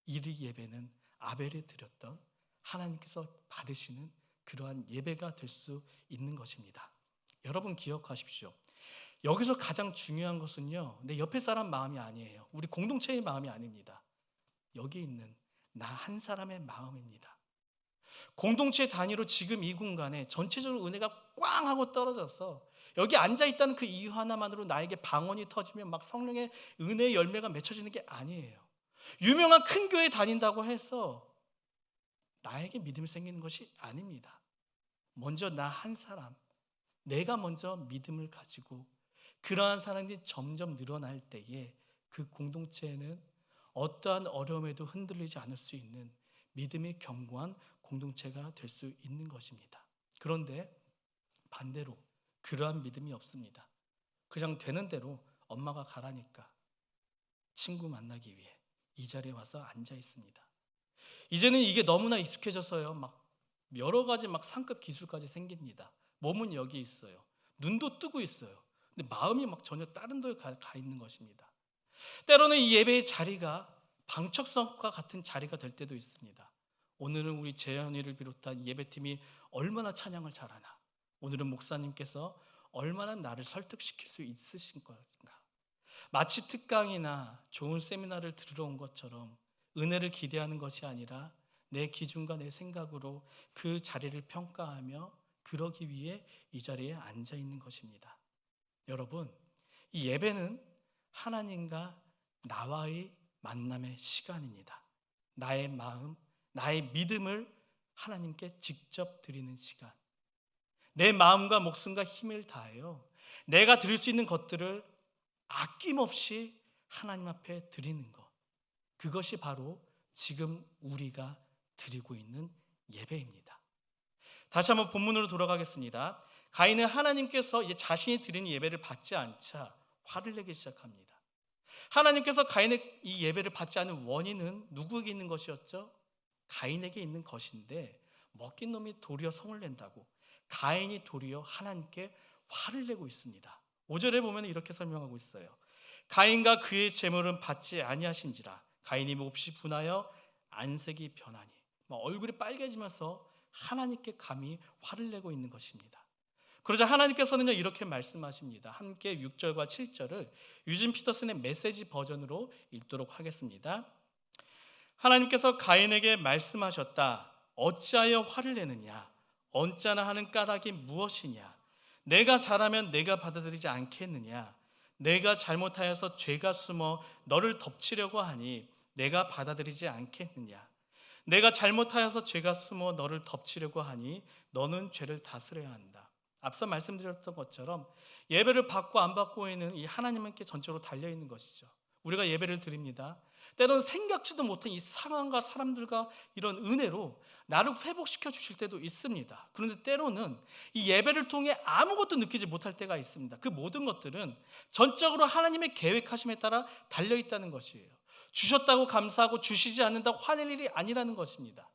이 예배는 아벨이 드렸던 하나님께서 받으시는 그러한 예배가 될 수 있는 것입니다. 여러분 기억하십시오. 여기서 가장 중요한 것은요, 내 옆에 사람 마음이 아니에요. 우리 공동체의 마음이 아닙니다. 여기 있는 나 한 사람의 마음입니다. 공동체 단위로 지금 이 공간에 전체적으로 은혜가 꽝 하고 떨어져서 여기 앉아있다는 그 이유 하나만으로 나에게 방언이 터지면 막 성령의 은혜의 열매가 맺혀지는 게 아니에요. 유명한 큰 교회 다닌다고 해서 나에게 믿음이 생기는 것이 아닙니다. 먼저 나 한 사람, 내가 먼저 믿음을 가지고 그러한 사람이 점점 늘어날 때에 그 공동체에는 어떠한 어려움에도 흔들리지 않을 수 있는 믿음이 견고한 공동체가 될 수 있는 것입니다. 그런데 반대로 그러한 믿음이 없습니다. 그냥 되는 대로 엄마가 가라니까 친구 만나기 위해 이 자리에 와서 앉아 있습니다. 이제는 이게 너무나 익숙해져서요, 막 여러 가지 막 상급 기술까지 생깁니다. 몸은 여기 있어요. 눈도 뜨고 있어요. 근데 마음이 막 전혀 다른 데에 가 있는 것입니다. 때로는 이 예배의 자리가 방척석과 같은 자리가 될 때도 있습니다. 오늘은 우리 재현이를 비롯한 예배팀이 얼마나 찬양을 잘하나, 오늘은 목사님께서 얼마나 나를 설득시킬 수 있으신 건가. 마치 특강이나 좋은 세미나를 들으러 온 것처럼 은혜를 기대하는 것이 아니라 내 기준과 내 생각으로 그 자리를 평가하며 그러기 위해 이 자리에 앉아 있는 것입니다. 여러분, 이 예배는 하나님과 나와의 만남의 시간입니다. 나의 마음, 나의 믿음을 하나님께 직접 드리는 시간. 내 마음과 목숨과 힘을 다하여 내가 드릴 수 있는 것들을 아낌없이 하나님 앞에 드리는 것, 그것이 바로 지금 우리가 드리고 있는 예배입니다. 다시 한번 본문으로 돌아가겠습니다. 가인은 하나님께서 이제 자신이 드리는 예배를 받지 않자 화를 내기 시작합니다. 하나님께서 가인의 이 예배를 받지 않은 원인은 누구에게 있는 것이었죠? 가인에게 있는 것인데 먹긴 놈이 도리어 성을 낸다고 가인이 도리어 하나님께 화를 내고 있습니다. 5절에 보면 이렇게 설명하고 있어요. 가인과 그의 재물은 받지 아니하신지라 가인이 몹시 분하여 안색이 변하니, 얼굴이 빨개지면서 하나님께 감히 화를 내고 있는 것입니다. 그러자 하나님께서는 이렇게 말씀하십니다. 함께 6절과 7절을 유진 피터슨의 메시지 버전으로 읽도록 하겠습니다. 하나님께서 가인에게 말씀하셨다. 어찌하여 화를 내느냐? 언짢아 하는 까닭이 무엇이냐? 내가 잘하면 내가 받아들이지 않겠느냐? 내가 잘못하여서 죄가 숨어 너를 덮치려고 하니 내가 받아들이지 않겠느냐? 내가 잘못하여서 죄가 숨어 너를 덮치려고 하니 너는 죄를 다스려야 한다. 앞서 말씀드렸던 것처럼 예배를 받고 안 받고 있는 이 하나님께 전적으로 달려있는 것이죠. 우리가 예배를 드립니다. 때로는 생각지도 못한 이 상황과 사람들과 이런 은혜로 나를 회복시켜 주실 때도 있습니다. 그런데 때로는 이 예배를 통해 아무것도 느끼지 못할 때가 있습니다. 그 모든 것들은 전적으로 하나님의 계획하심에 따라 달려있다는 것이에요. 주셨다고 감사하고 주시지 않는다고 화낼 일이 아니라는 것입니다.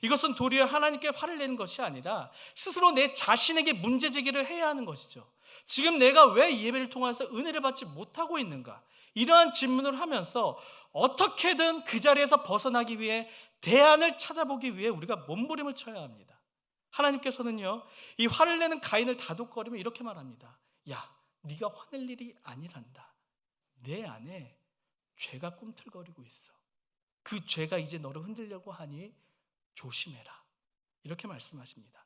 이것은 도리어 하나님께 화를 내는 것이 아니라 스스로 내 자신에게 문제 제기를 해야 하는 것이죠. 지금 내가 왜 이 예배를 통해서 은혜를 받지 못하고 있는가? 이러한 질문을 하면서 어떻게든 그 자리에서 벗어나기 위해 대안을 찾아보기 위해 우리가 몸부림을 쳐야 합니다. 하나님께서는요, 이 화를 내는 가인을 다독거리며 이렇게 말합니다. 야, 네가 화낼 일이 아니란다. 내 안에 죄가 꿈틀거리고 있어. 그 죄가 이제 너를 흔들려고 하니 조심해라. 이렇게 말씀하십니다.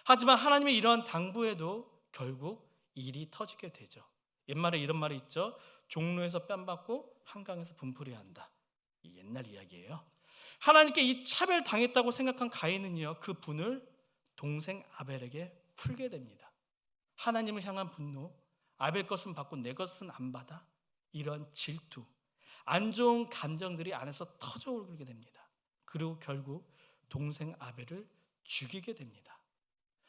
하지만 하나님의 이러한 당부에도 결국 일이 터지게 되죠. 옛말에 이런 말이 있죠. 종로에서 뺨 받고 한강에서 분풀이 한다. 이 옛날 이야기예요. 하나님께 이 차별 당했다고 생각한 가인은요, 그 분을 동생 아벨에게 풀게 됩니다. 하나님을 향한 분노, 아벨 것은 받고 내 것은 안 받아, 이런 질투, 안 좋은 감정들이 안에서 터져오르게 됩니다. 그리고 결국 동생 아벨을 죽이게 됩니다.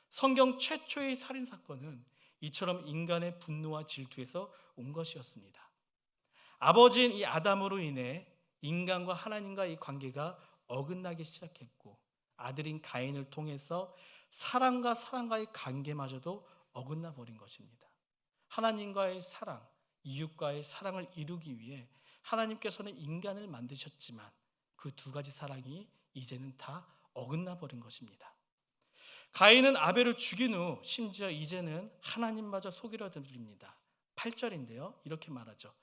성경 최초의 살인 사건은 이처럼 인간의 분노와 질투에서 온 것이었습니다. 아버지인 이 아담으로 인해 인간과 하나님과 이 관계가 어긋나기 시작했고, 아들인 가인을 통해서 사람과 사람과의 관계마저도 어긋나 버린 것입니다. 하나님과의 사랑, 이웃과의 사랑을 이루기 위해 하나님께서는 인간을 만드셨지만 그 두 가지 사랑이 이제는 다 어긋나 버린 것입니다. 가인은 아벨을 죽인 후 심지어 이제는 하나님마저 속이려 들립니다. 8절인데요. 이렇게 말하죠.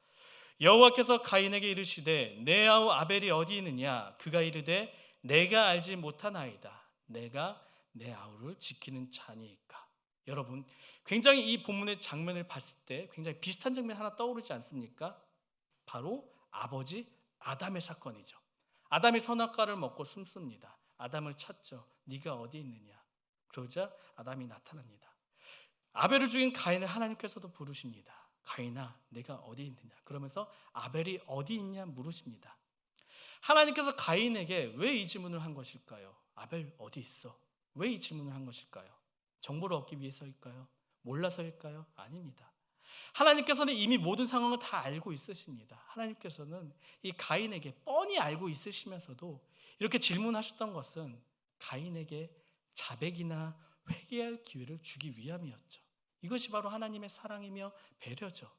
여호와께서 가인에게 이르시되 내 아우 아벨이 어디 있느냐? 그가 이르되 내가 알지 못하나이다. 내가 내 아우를 지키는 자니이까. 여러분, 굉장히 이 본문의 장면을 봤을 때 굉장히 비슷한 장면 하나 떠오르지 않습니까? 바로 아버지 아담의 사건이죠. 아담이 선악과를 먹고 숨습니다. 아담을 찾죠. 네가 어디 있느냐? 그러자 아담이 나타납니다. 아벨을 죽인 가인을 하나님께서도 부르십니다. 가인아, 내가 어디 있느냐? 그러면서 아벨이 어디 있냐 물으십니다. 하나님께서 가인에게 왜 이 질문을 한 것일까요? 아벨 어디 있어? 왜 이 질문을 한 것일까요? 정보를 얻기 위해서일까요? 몰라서일까요? 아닙니다. 하나님께서는 이미 모든 상황을 다 알고 있으십니다. 하나님께서는 이 가인에게 뻔히 알고 있으시면서도 이렇게 질문하셨던 것은 가인에게 자백이나 회개할 기회를 주기 위함이었죠. 이것이 바로 하나님의 사랑이며 배려죠.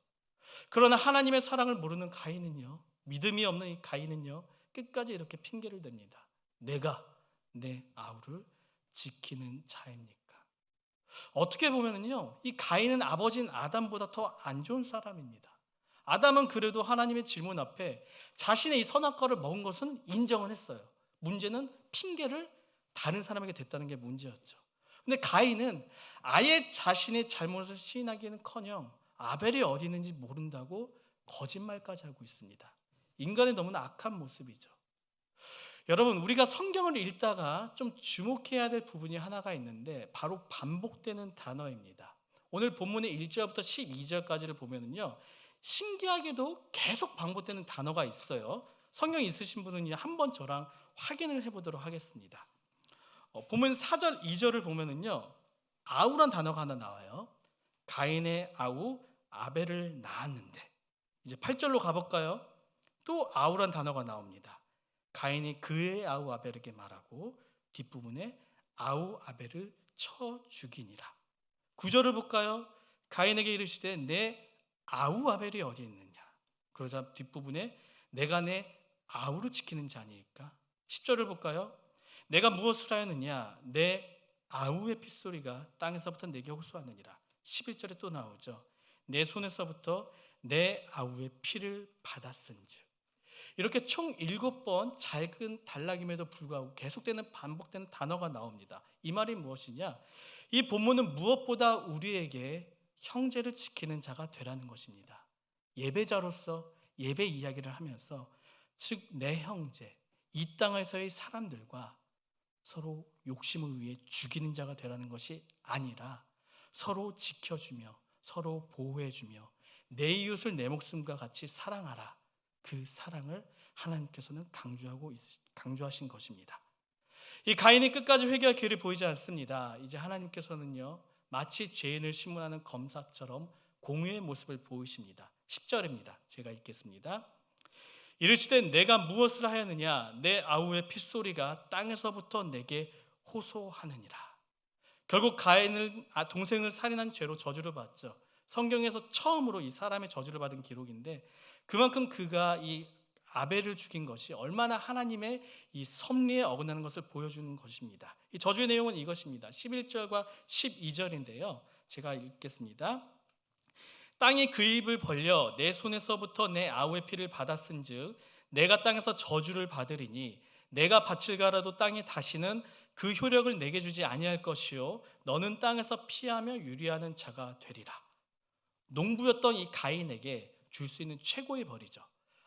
그러나 하나님의 사랑을 모르는 가인은요, 믿음이 없는 이 가인은요, 끝까지 이렇게 핑계를 댑니다. 내가 내 아우를 지키는 자입니까? 어떻게 보면은요, 이 가인은 아버지인 아담보다 더 안 좋은 사람입니다. 아담은 그래도 하나님의 질문 앞에 자신의 이 선악과를 먹은 것은 인정은 했어요. 문제는 핑계를 다른 사람에게 댔다는 게 문제였죠. 근데 가인은 아예 자신의 잘못을 시인하기는커녕 아벨이 어디 있는지 모른다고 거짓말까지 하고 있습니다. 인간의 너무나 악한 모습이죠. 여러분, 우리가 성경을 읽다가 좀 주목해야 될 부분이 하나가 있는데 바로 반복되는 단어입니다. 오늘 본문의 1절부터 12절까지를 보면은요, 신기하게도 계속 반복되는 단어가 있어요. 성경 있으신 분은 한번 저랑 확인을 해보도록 하겠습니다. 보면 4절, 2절을 보면은요, 아우란 단어가 하나 나와요. 가인의 아우 아벨을 낳았는데, 이제 8절로 가볼까요? 또 아우란 단어가 나옵니다. 가인이 그의 아우 아벨에게 말하고 뒷부분에 아우 아벨을 쳐 죽이니라. 9절을 볼까요? 가인에게 이르시되 내 아우 아벨이 어디 있느냐? 그러자 뒷부분에 내가 내 아우를 지키는 자니까. 10절을 볼까요? 내가 무엇을 하였느냐? 내 아우의 핏소리가 땅에서부터 내게 호소하느니라. 11절에 또 나오죠. 내 손에서부터 내 아우의 피를 받았은즉. 이렇게 총 7번 작은 단락임에도 불구하고 계속되는 반복되는 단어가 나옵니다. 이 말이 무엇이냐? 이 본문은 무엇보다 우리에게 형제를 지키는 자가 되라는 것입니다. 예배자로서 예배 이야기를 하면서 즉 내 형제, 이 땅에서의 사람들과 서로 욕심을 위해 죽이는 자가 되라는 것이 아니라 서로 지켜주며 서로 보호해주며 내 이웃을 내 목숨과 같이 사랑하라. 그 사랑을 하나님께서는 강조하신 것입니다. 이 가인이 끝까지 회개할 기회를 보이지 않습니다. 이제 하나님께서는요, 마치 죄인을 심문하는 검사처럼 공의의 모습을 보이십니다. 10절입니다. 제가 읽겠습니다. 이르시되 내가 무엇을 하였느냐? 내 아우의 핏소리가 땅에서부터 내게 호소하느니라. 결국 가인을 동생을 살인한 죄로 저주를 받죠. 성경에서 처음으로 이 사람의 저주를 받은 기록인데 그만큼 그가 이 아벨을 죽인 것이 얼마나 하나님의 이 섭리에 어긋나는 것을 보여주는 것입니다. 이 저주의 내용은 이것입니다. 11절과 12절인데요. 제가 읽겠습니다. 땅이 그 입을 벌려 내 손에서부터 내 아우의 피를 받았은즉 내가 땅에서 저주를 받으리니 내가 밭을 갈아도 땅이 다시는 그 효력을 내게 주지 아니할 것이요 너는 땅에서 피하며 유리하는 자가 되리라. 농부였던 이 가인에게 줄 수 있는 최고의 벌이죠.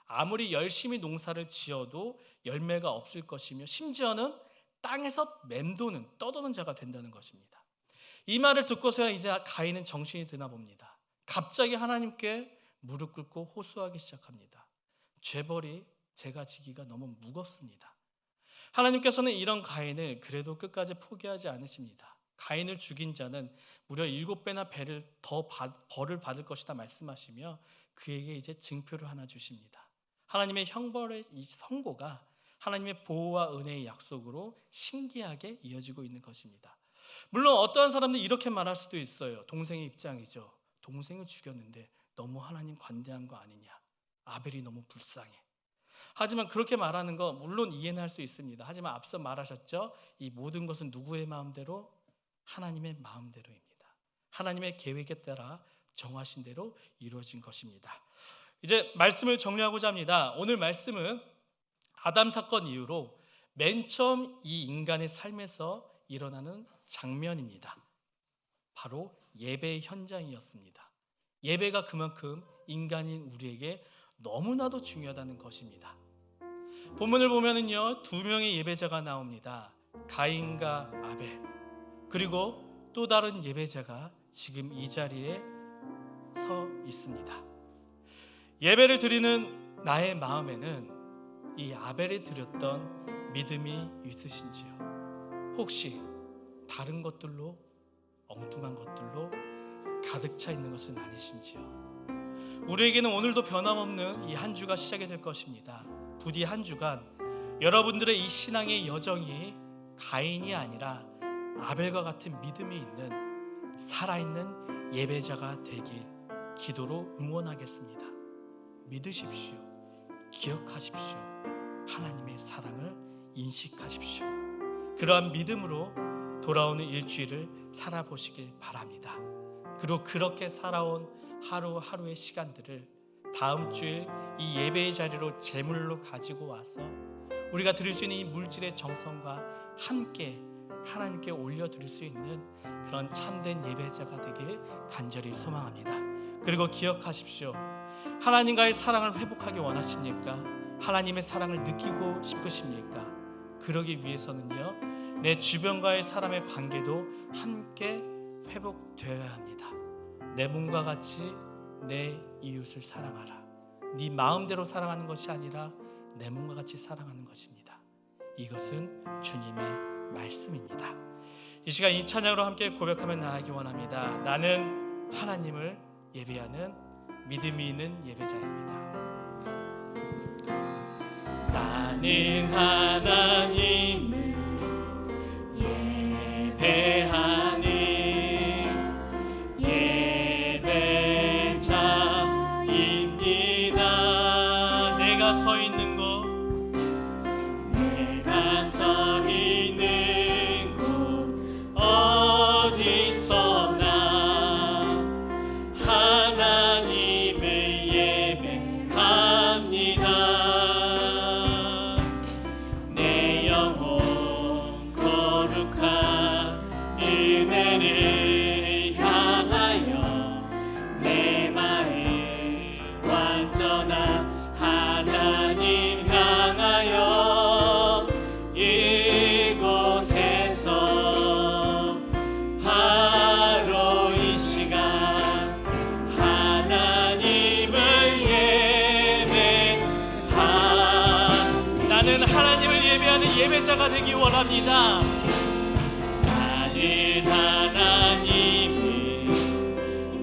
아무리 열심히 농사를 지어도 열매가 없을 것이며 심지어는 땅에서 맴도는 떠도는 자가 된다는 것입니다. 이 말을 듣고서야 이제 가인은 정신이 드나 봅니다. 갑자기 하나님께 무릎 꿇고 호소하기 시작합니다. 죄벌이 제가 지기가 너무 무겁습니다. 하나님께서는 이런 가인을 그래도 끝까지 포기하지 않으십니다. 가인을 죽인 자는 무려 7배나 벌을 받을 것이다 말씀하시며 그에게 이제 증표를 하나 주십니다. 하나님의 형벌의 이 선고가 하나님의 보호와 은혜의 약속으로 신기하게 이어지고 있는 것입니다. 물론 어떠한 사람들이 이렇게 말할 수도 있어요. 동생의 입장이죠. 동생을 죽였는데 너무 하나님 관대한 거 아니냐. 아벨이 너무 불쌍해. 하지만 그렇게 말하는 거 물론 이해는 할 수 있습니다. 하지만 앞서 말하셨죠. 이 모든 것은 누구의 마음대로? 하나님의 마음대로입니다. 하나님의 계획에 따라 정하신 대로 이루어진 것입니다. 이제 말씀을 정리하고자 합니다. 오늘 말씀은 아담 사건 이후로 맨 처음 이 인간의 삶에서 일어나는 장면입니다. 바로 예배의 현장이었습니다. 예배가 그만큼 인간인 우리에게 너무나도 중요하다는 것입니다. 본문을 보면은요, 2명의 예배자가 나옵니다. 가인과 아벨. 그리고 또 다른 예배자가 지금 이 자리에 서 있습니다. 예배를 드리는 나의 마음에는 이 아벨이 드렸던 믿음이 있으신지요? 혹시 다른 것들로, 엉뚱한 것들로 가득 차 있는 것은 아니신지요? 우리에게는 오늘도 변함없는 이 한 주가 시작이 될 것입니다. 부디 한 주간 여러분들의 이 신앙의 여정이 가인이 아니라 아벨과 같은 믿음이 있는 살아있는 예배자가 되길 기도로 응원하겠습니다. 믿으십시오. 기억하십시오. 하나님의 사랑을 인식하십시오. 그러한 믿음으로 돌아오는 일주일을 살아보시길 바랍니다. 그리고 그렇게 살아온 하루하루의 시간들을 다음 주일 이 예배의 자리로 제물로 가지고 와서 우리가 드릴 수 있는 이 물질의 정성과 함께 하나님께 올려드릴 수 있는 그런 참된 예배자가 되길 간절히 소망합니다. 그리고 기억하십시오. 하나님과의 사랑을 회복하기 원하십니까? 하나님의 사랑을 느끼고 싶으십니까? 그러기 위해서는요, 내 주변과의 사람의 관계도 함께 회복되어야 합니다. 내 몸과 같이 내 이웃을 사랑하라. 네 마음대로 사랑하는 것이 아니라 내 몸과 같이 사랑하는 것입니다. 이것은 주님의 말씀입니다. 이 시간 이 찬양으로 함께 고백하며 나아가기 원합니다. 나는 하나님을 예배하는 믿음이 있는 예배자입니다. 나는 하나님을 예배하는 예배자입니다. 내가 서 있는 곳, 내가 서 있는 곳 어디서나 하나님을 예배합니다. 내 영혼 거룩한 은혜를 향하여 내 마음 완전한 하나님 향하여 이곳에서 바로 이 시간 하나님을 나는 하나님을 예배하는 예배자가 되기 원합니다. 나는 하나님을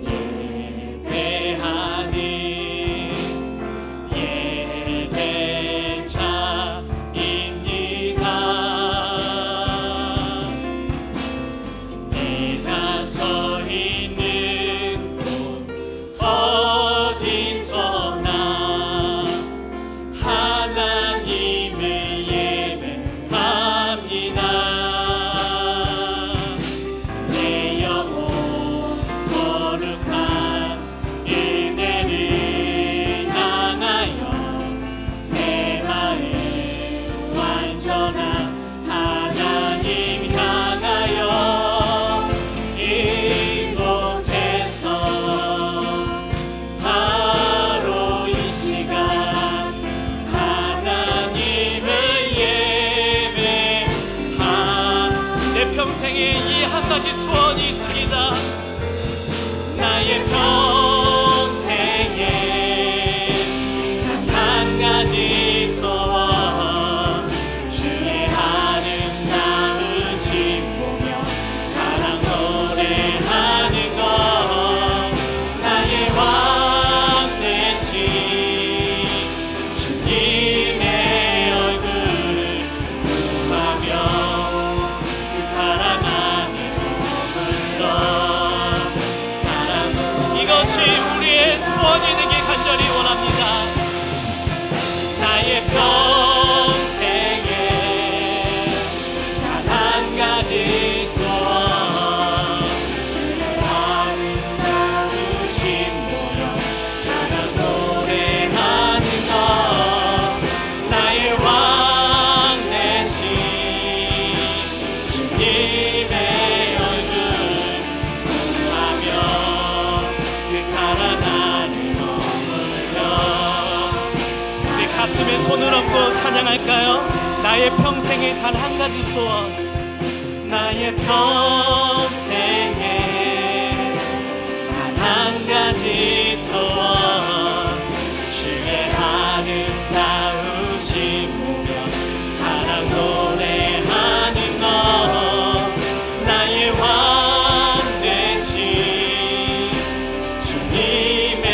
예배하는 예배자입니다. 내가 서 있는 곳 어디서나 하나님을 예배합니다. 내 우리의 이 한 가지 소원이 있습니다. 나의 평생에 단 한 가지 소원, 주의 아름다우심 보며 사랑 노래하는 것, 나의 왕 되신 주님의 얼굴 구하며 그 사랑 안에 머물러 이것이 우리의 소원이 되길 간절히 원합니다. 나의 평생에 단 한 가지 소원, 주의 아름다우심 보여 사랑 노래하는 것, 나의 왕 되신 주님의 얼굴 구하며 그 사랑 안에 머물러. 우리 가슴에 손을 얹고 찬양할까요? 나의 평생에 단 한 가지 소원, 나의 평생에 단 한 가지 소원, 주의 아름다우심 보며 사랑 노래하는 것, 나의 왕 되신 주님의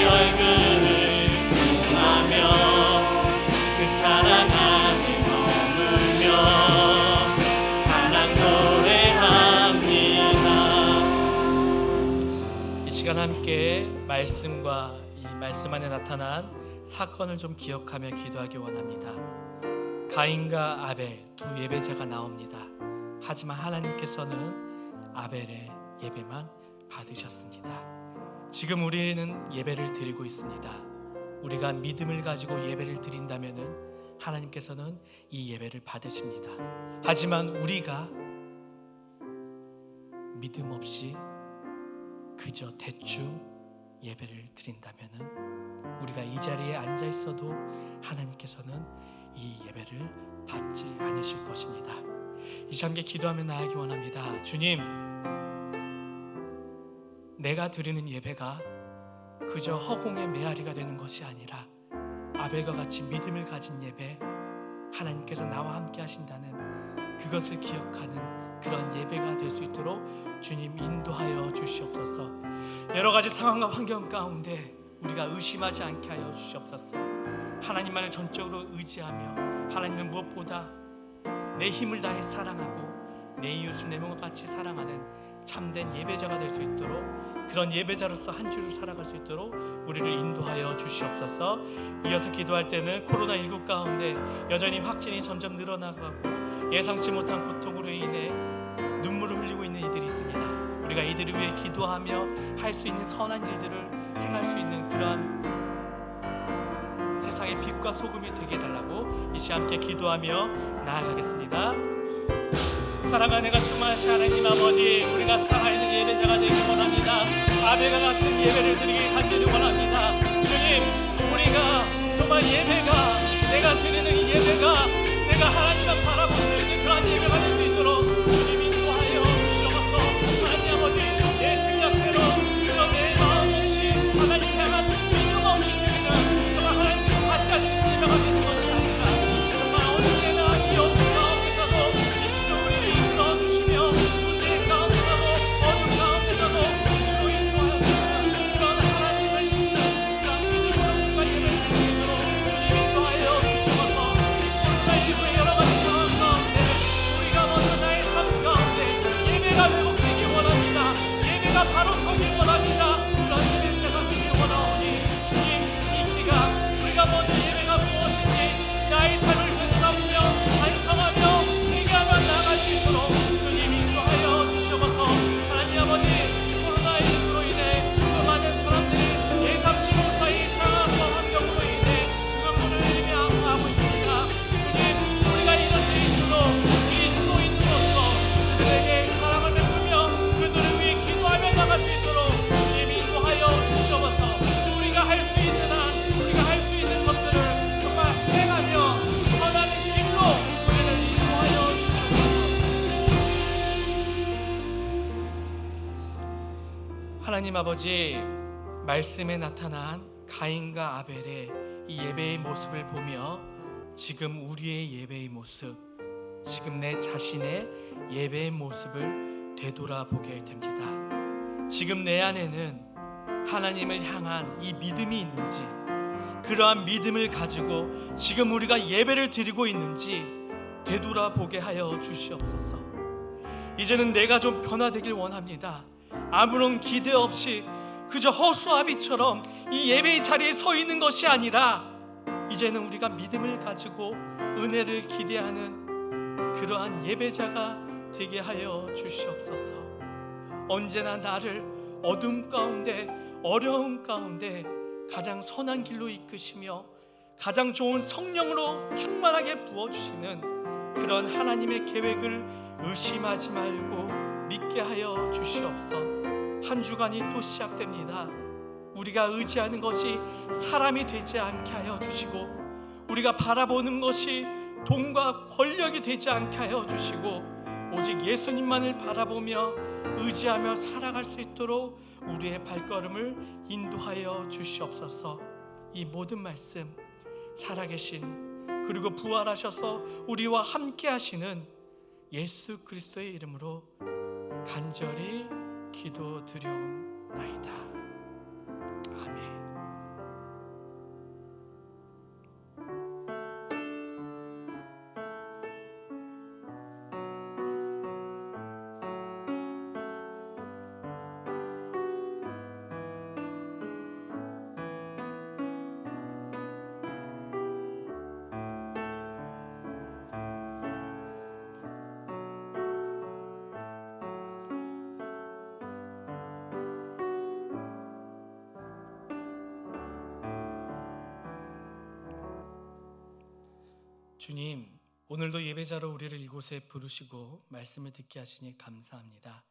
얼굴을 구하며 그 사랑 안에 머물며 사랑 노래합니다. 이 시간 함께 말씀과 이 말씀 안에 나타난 사건을 좀 기억하며 기도하기 원합니다. 가인과 아벨 두 예배자가 나옵니다. 하지만 하나님께서는 아벨의 예배만 받으셨습니다. 지금 우리는 예배를 드리고 있습니다. 우리가 믿음을 가지고 예배를 드린다면은 하나님께서는 이 예배를 받으십니다. 하지만 우리가 믿음 없이 그저 대충 예배를 드린다면은 우리가 이 자리에 앉아 있어도 하나님께서는 이 예배를 받지 않으실 것입니다. 이 시간 함께 기도하며 나아가기 원합니다. 주님, 내가 드리는 예배가 그저 허공의 메아리가 되는 것이 아니라 아벨과 같이 믿음을 가진 예배, 하나님께서 나와 함께 하신다는 그것을 기억하는 그런 예배가 될 수 있도록 주님 인도하여 주시옵소서. 여러 가지 상황과 환경 가운데 우리가 의심하지 않게 하여 주시옵소서. 하나님만을 전적으로 의지하며 하나님은 무엇보다 내 힘을 다해 사랑하고 내 이웃을 내 몸과 같이 사랑하는 참된 예배자가 될 수 있도록, 그런 예배자로서 한 주를 살아갈 수 있도록 우리를 인도하여 주시옵소서. 이어서 기도할 때는 코로나19 가운데 여전히 확진이 점점 늘어나가고 예상치 못한 고통으로 인해 눈물을 흘리고 있는 이들이 있습니다. 우리가 이들을 위해 기도하며 할 수 있는 선한 일들을 행할 수 있는 그러한 세상의 빛과 소금이 되게 해달라고 이 시간 함께 기도하며 나아가겠습니다. 사랑하는 내가 충만하신 하나님 아버지, 우리가 살아있는 예배자가 되길 원합니다. 아벨과 같은 예배를 드리길 간절히 원합니다. 주님, 우리가 정말 예배가, 내가 드리는 이 예배가 내가 하나님만 바라볼 수 있는 그런 예배가 될 수 있도록 주님 인도하여 주시옵소서. 하나님 아버지, 내 생각대로 그런 내 마음 없이 하나님 향한 믿음 없이 드리는 정말 하나님께 받지 않으시는 예배가 되는 것이 아니라 정말 어느 때나 이 어둠 가운데서도 주로 우리를 이끌어 주시며 문제 가운데서도 어둠 가운데서도 주로 인도하여 주시는 그런 하나님을 믿는 그런 믿음으로 우리가 예배를 드리도록 주님 인도하여 주시옵소서. 코로나19의 여러 가지 하나님 아버지, 말씀에 나타난 가인과 아벨의 이 예배의 모습을 보며 지금 우리의 예배의 모습, 지금 내 자신의 예배의 모습을 되돌아보게 됩니다. 지금 내 안에는 하나님을 향한 이 믿음이 있는지, 그러한 믿음을 가지고 지금 우리가 예배를 드리고 있는지 되돌아보게 하여 주시옵소서. 이제는 내가 좀 변화되길 원합니다. 아무런 기대 없이 그저 허수아비처럼 이 예배의 자리에 서 있는 것이 아니라 이제는 우리가 믿음을 가지고 은혜를 기대하는 그러한 예배자가 되게 하여 주시옵소서. 언제나 나를 어둠 가운데, 어려움 가운데 가장 선한 길로 이끄시며 가장 좋은 성령으로 충만하게 부어주시는 그런 하나님의 계획을 의심하지 말고 믿게 하여 주시옵소서. 한 주간이 또 시작됩니다. 우리가 의지하는 것이 사람이 되지 않게 하여 주시고, 우리가 바라보는 것이 돈과 권력이 되지 않게 하여 주시고, 오직 예수님만을 바라보며 의지하며 살아갈 수 있도록 우리의 발걸음을 인도하여 주시옵소서. 이 모든 말씀 살아계신 그리고 부활하셔서 우리와 함께 하시는 예수 그리스도의 이름으로 간절히 기도드리옵나이다. 아멘. 주님, 오늘도 예배자로 우리를 이곳에 부르시고 말씀을 듣게 하시니 감사합니다.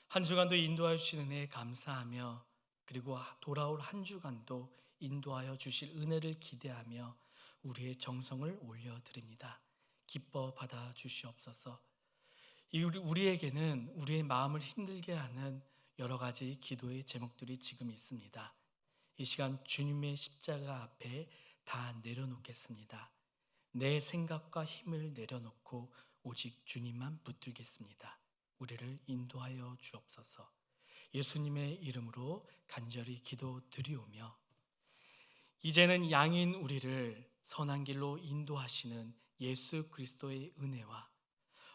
한 주간도 인도하여 주신 은혜에 감사하며, 그리고 돌아올 한 주간도 인도하여 주실 은혜를 기대하며 우리의 정성을 올려드립니다. 기뻐 받아 주시옵소서. 우리에게는 우리의 마음을 힘들게 하는 여러 가지 기도의 제목들이 지금 있습니다. 이 시간 주님의 십자가 앞에 다 내려놓겠습니다. 내 생각과 힘을 내려놓고 오직 주님만 붙들겠습니다. 우리를 인도하여 주옵소서. 예수님의 이름으로 간절히 기도드리오며, 이제는 양인 우리를 선한 길로 인도하시는 예수 그리스도의 은혜와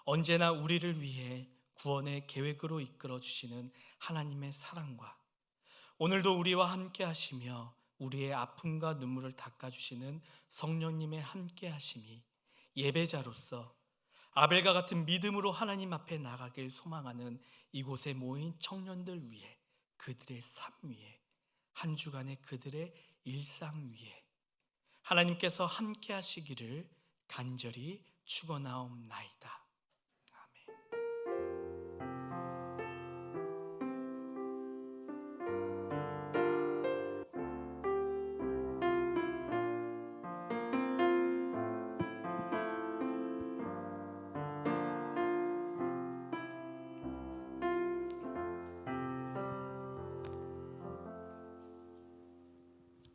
언제나 우리를 위해 구원의 계획으로 이끌어 주시는 하나님의 사랑과 오늘도 우리와 함께 하시며 우리의 아픔과 눈물을 닦아주시는 성령님의 함께 하심이 예배자로서 아벨과 같은 믿음으로 하나님 앞에 나가길 소망하는 이곳에 모인 청년들 위해, 그들의 삶 위에, 한 주간의 그들의 일상 위에 하나님께서 함께 하시기를 간절히 축원하옵나이다.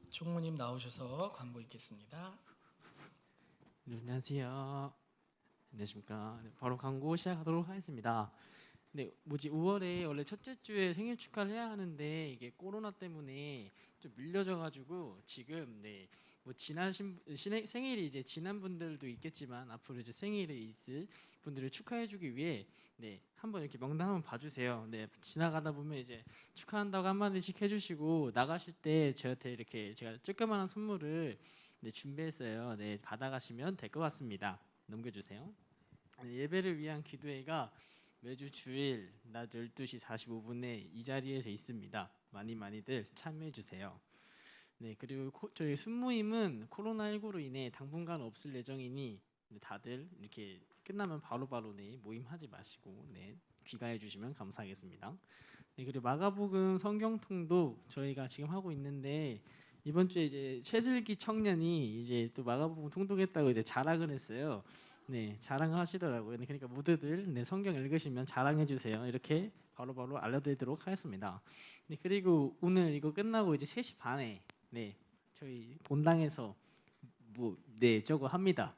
총무님 나오셔서 광고 있겠습니다. 네, 안녕하세요. 안녕하십니까. 네, 바로 광고 시작하도록 하겠습니다. 네, 5월에 원래 첫째 주에 생일 축하를 해야 하는데 이게 코로나 때문에 좀 밀려져가지고 지금 뭐 생일이 이제 지난 분들도 있겠지만 앞으로 이제 생일이 있을 분들을 축하해주기 위해 한번 이렇게 명단 한번 봐주세요. 지나가다 보면 이제 축하한다고 한마디씩 해주시고 나가실 때 저한테 이렇게 제가 조그만한 선물을 준비했어요. 받아가시면 될 것 같습니다. 넘겨주세요. 예배를 위한 기도회가 매주 주일 낮 12시 45분에 이 자리에서 있습니다. 많이들 참여해 주세요. 그리고 저희 순모임은 코로나19로 인해 당분간 없을 예정이니 다들 이렇게 끝나면 바로바로 모임하지 마시고 귀가해 주시면 감사하겠습니다. 그리고 마가복음 성경통도 저희가 지금 하고 있는데 이번 주에 이제 최슬기 청년이 이제 또 마가복음 통독했다고 이제 자랑을 했어요. 네, 자랑을 하시더라고요. 네, 그러니까 모두들 네, 성경 읽으시면 자랑해 주세요. 이렇게 바로바로 알려드리도록 하겠습니다. 네, 그리고 오늘 이거 끝나고 이제 3시 반에 네, 저희 본당에서 네, 저거 합니다.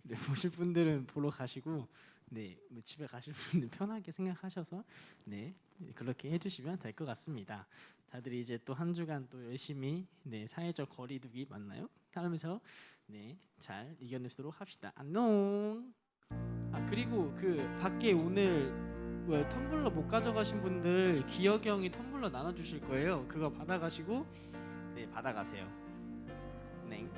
네, 보실 분들은 보러 가시고 네, 뭐 집에 가실 분들 편하게 생각하셔서 네, 그렇게 해주시면 될 것 같습니다. 다들 이제 또 한 주간 또 열심히 네, 사회적 거리두기 맞나요? 하면서 네, 잘 이겨내도록 합시다. 안녕. 아 그리고 그 밖에 오늘 뭐 텀블러 못 가져가신 분들 기혁이 형이 텀블러 나눠주실 거예요. 그거 받아가시고 네 받아가세요. 네.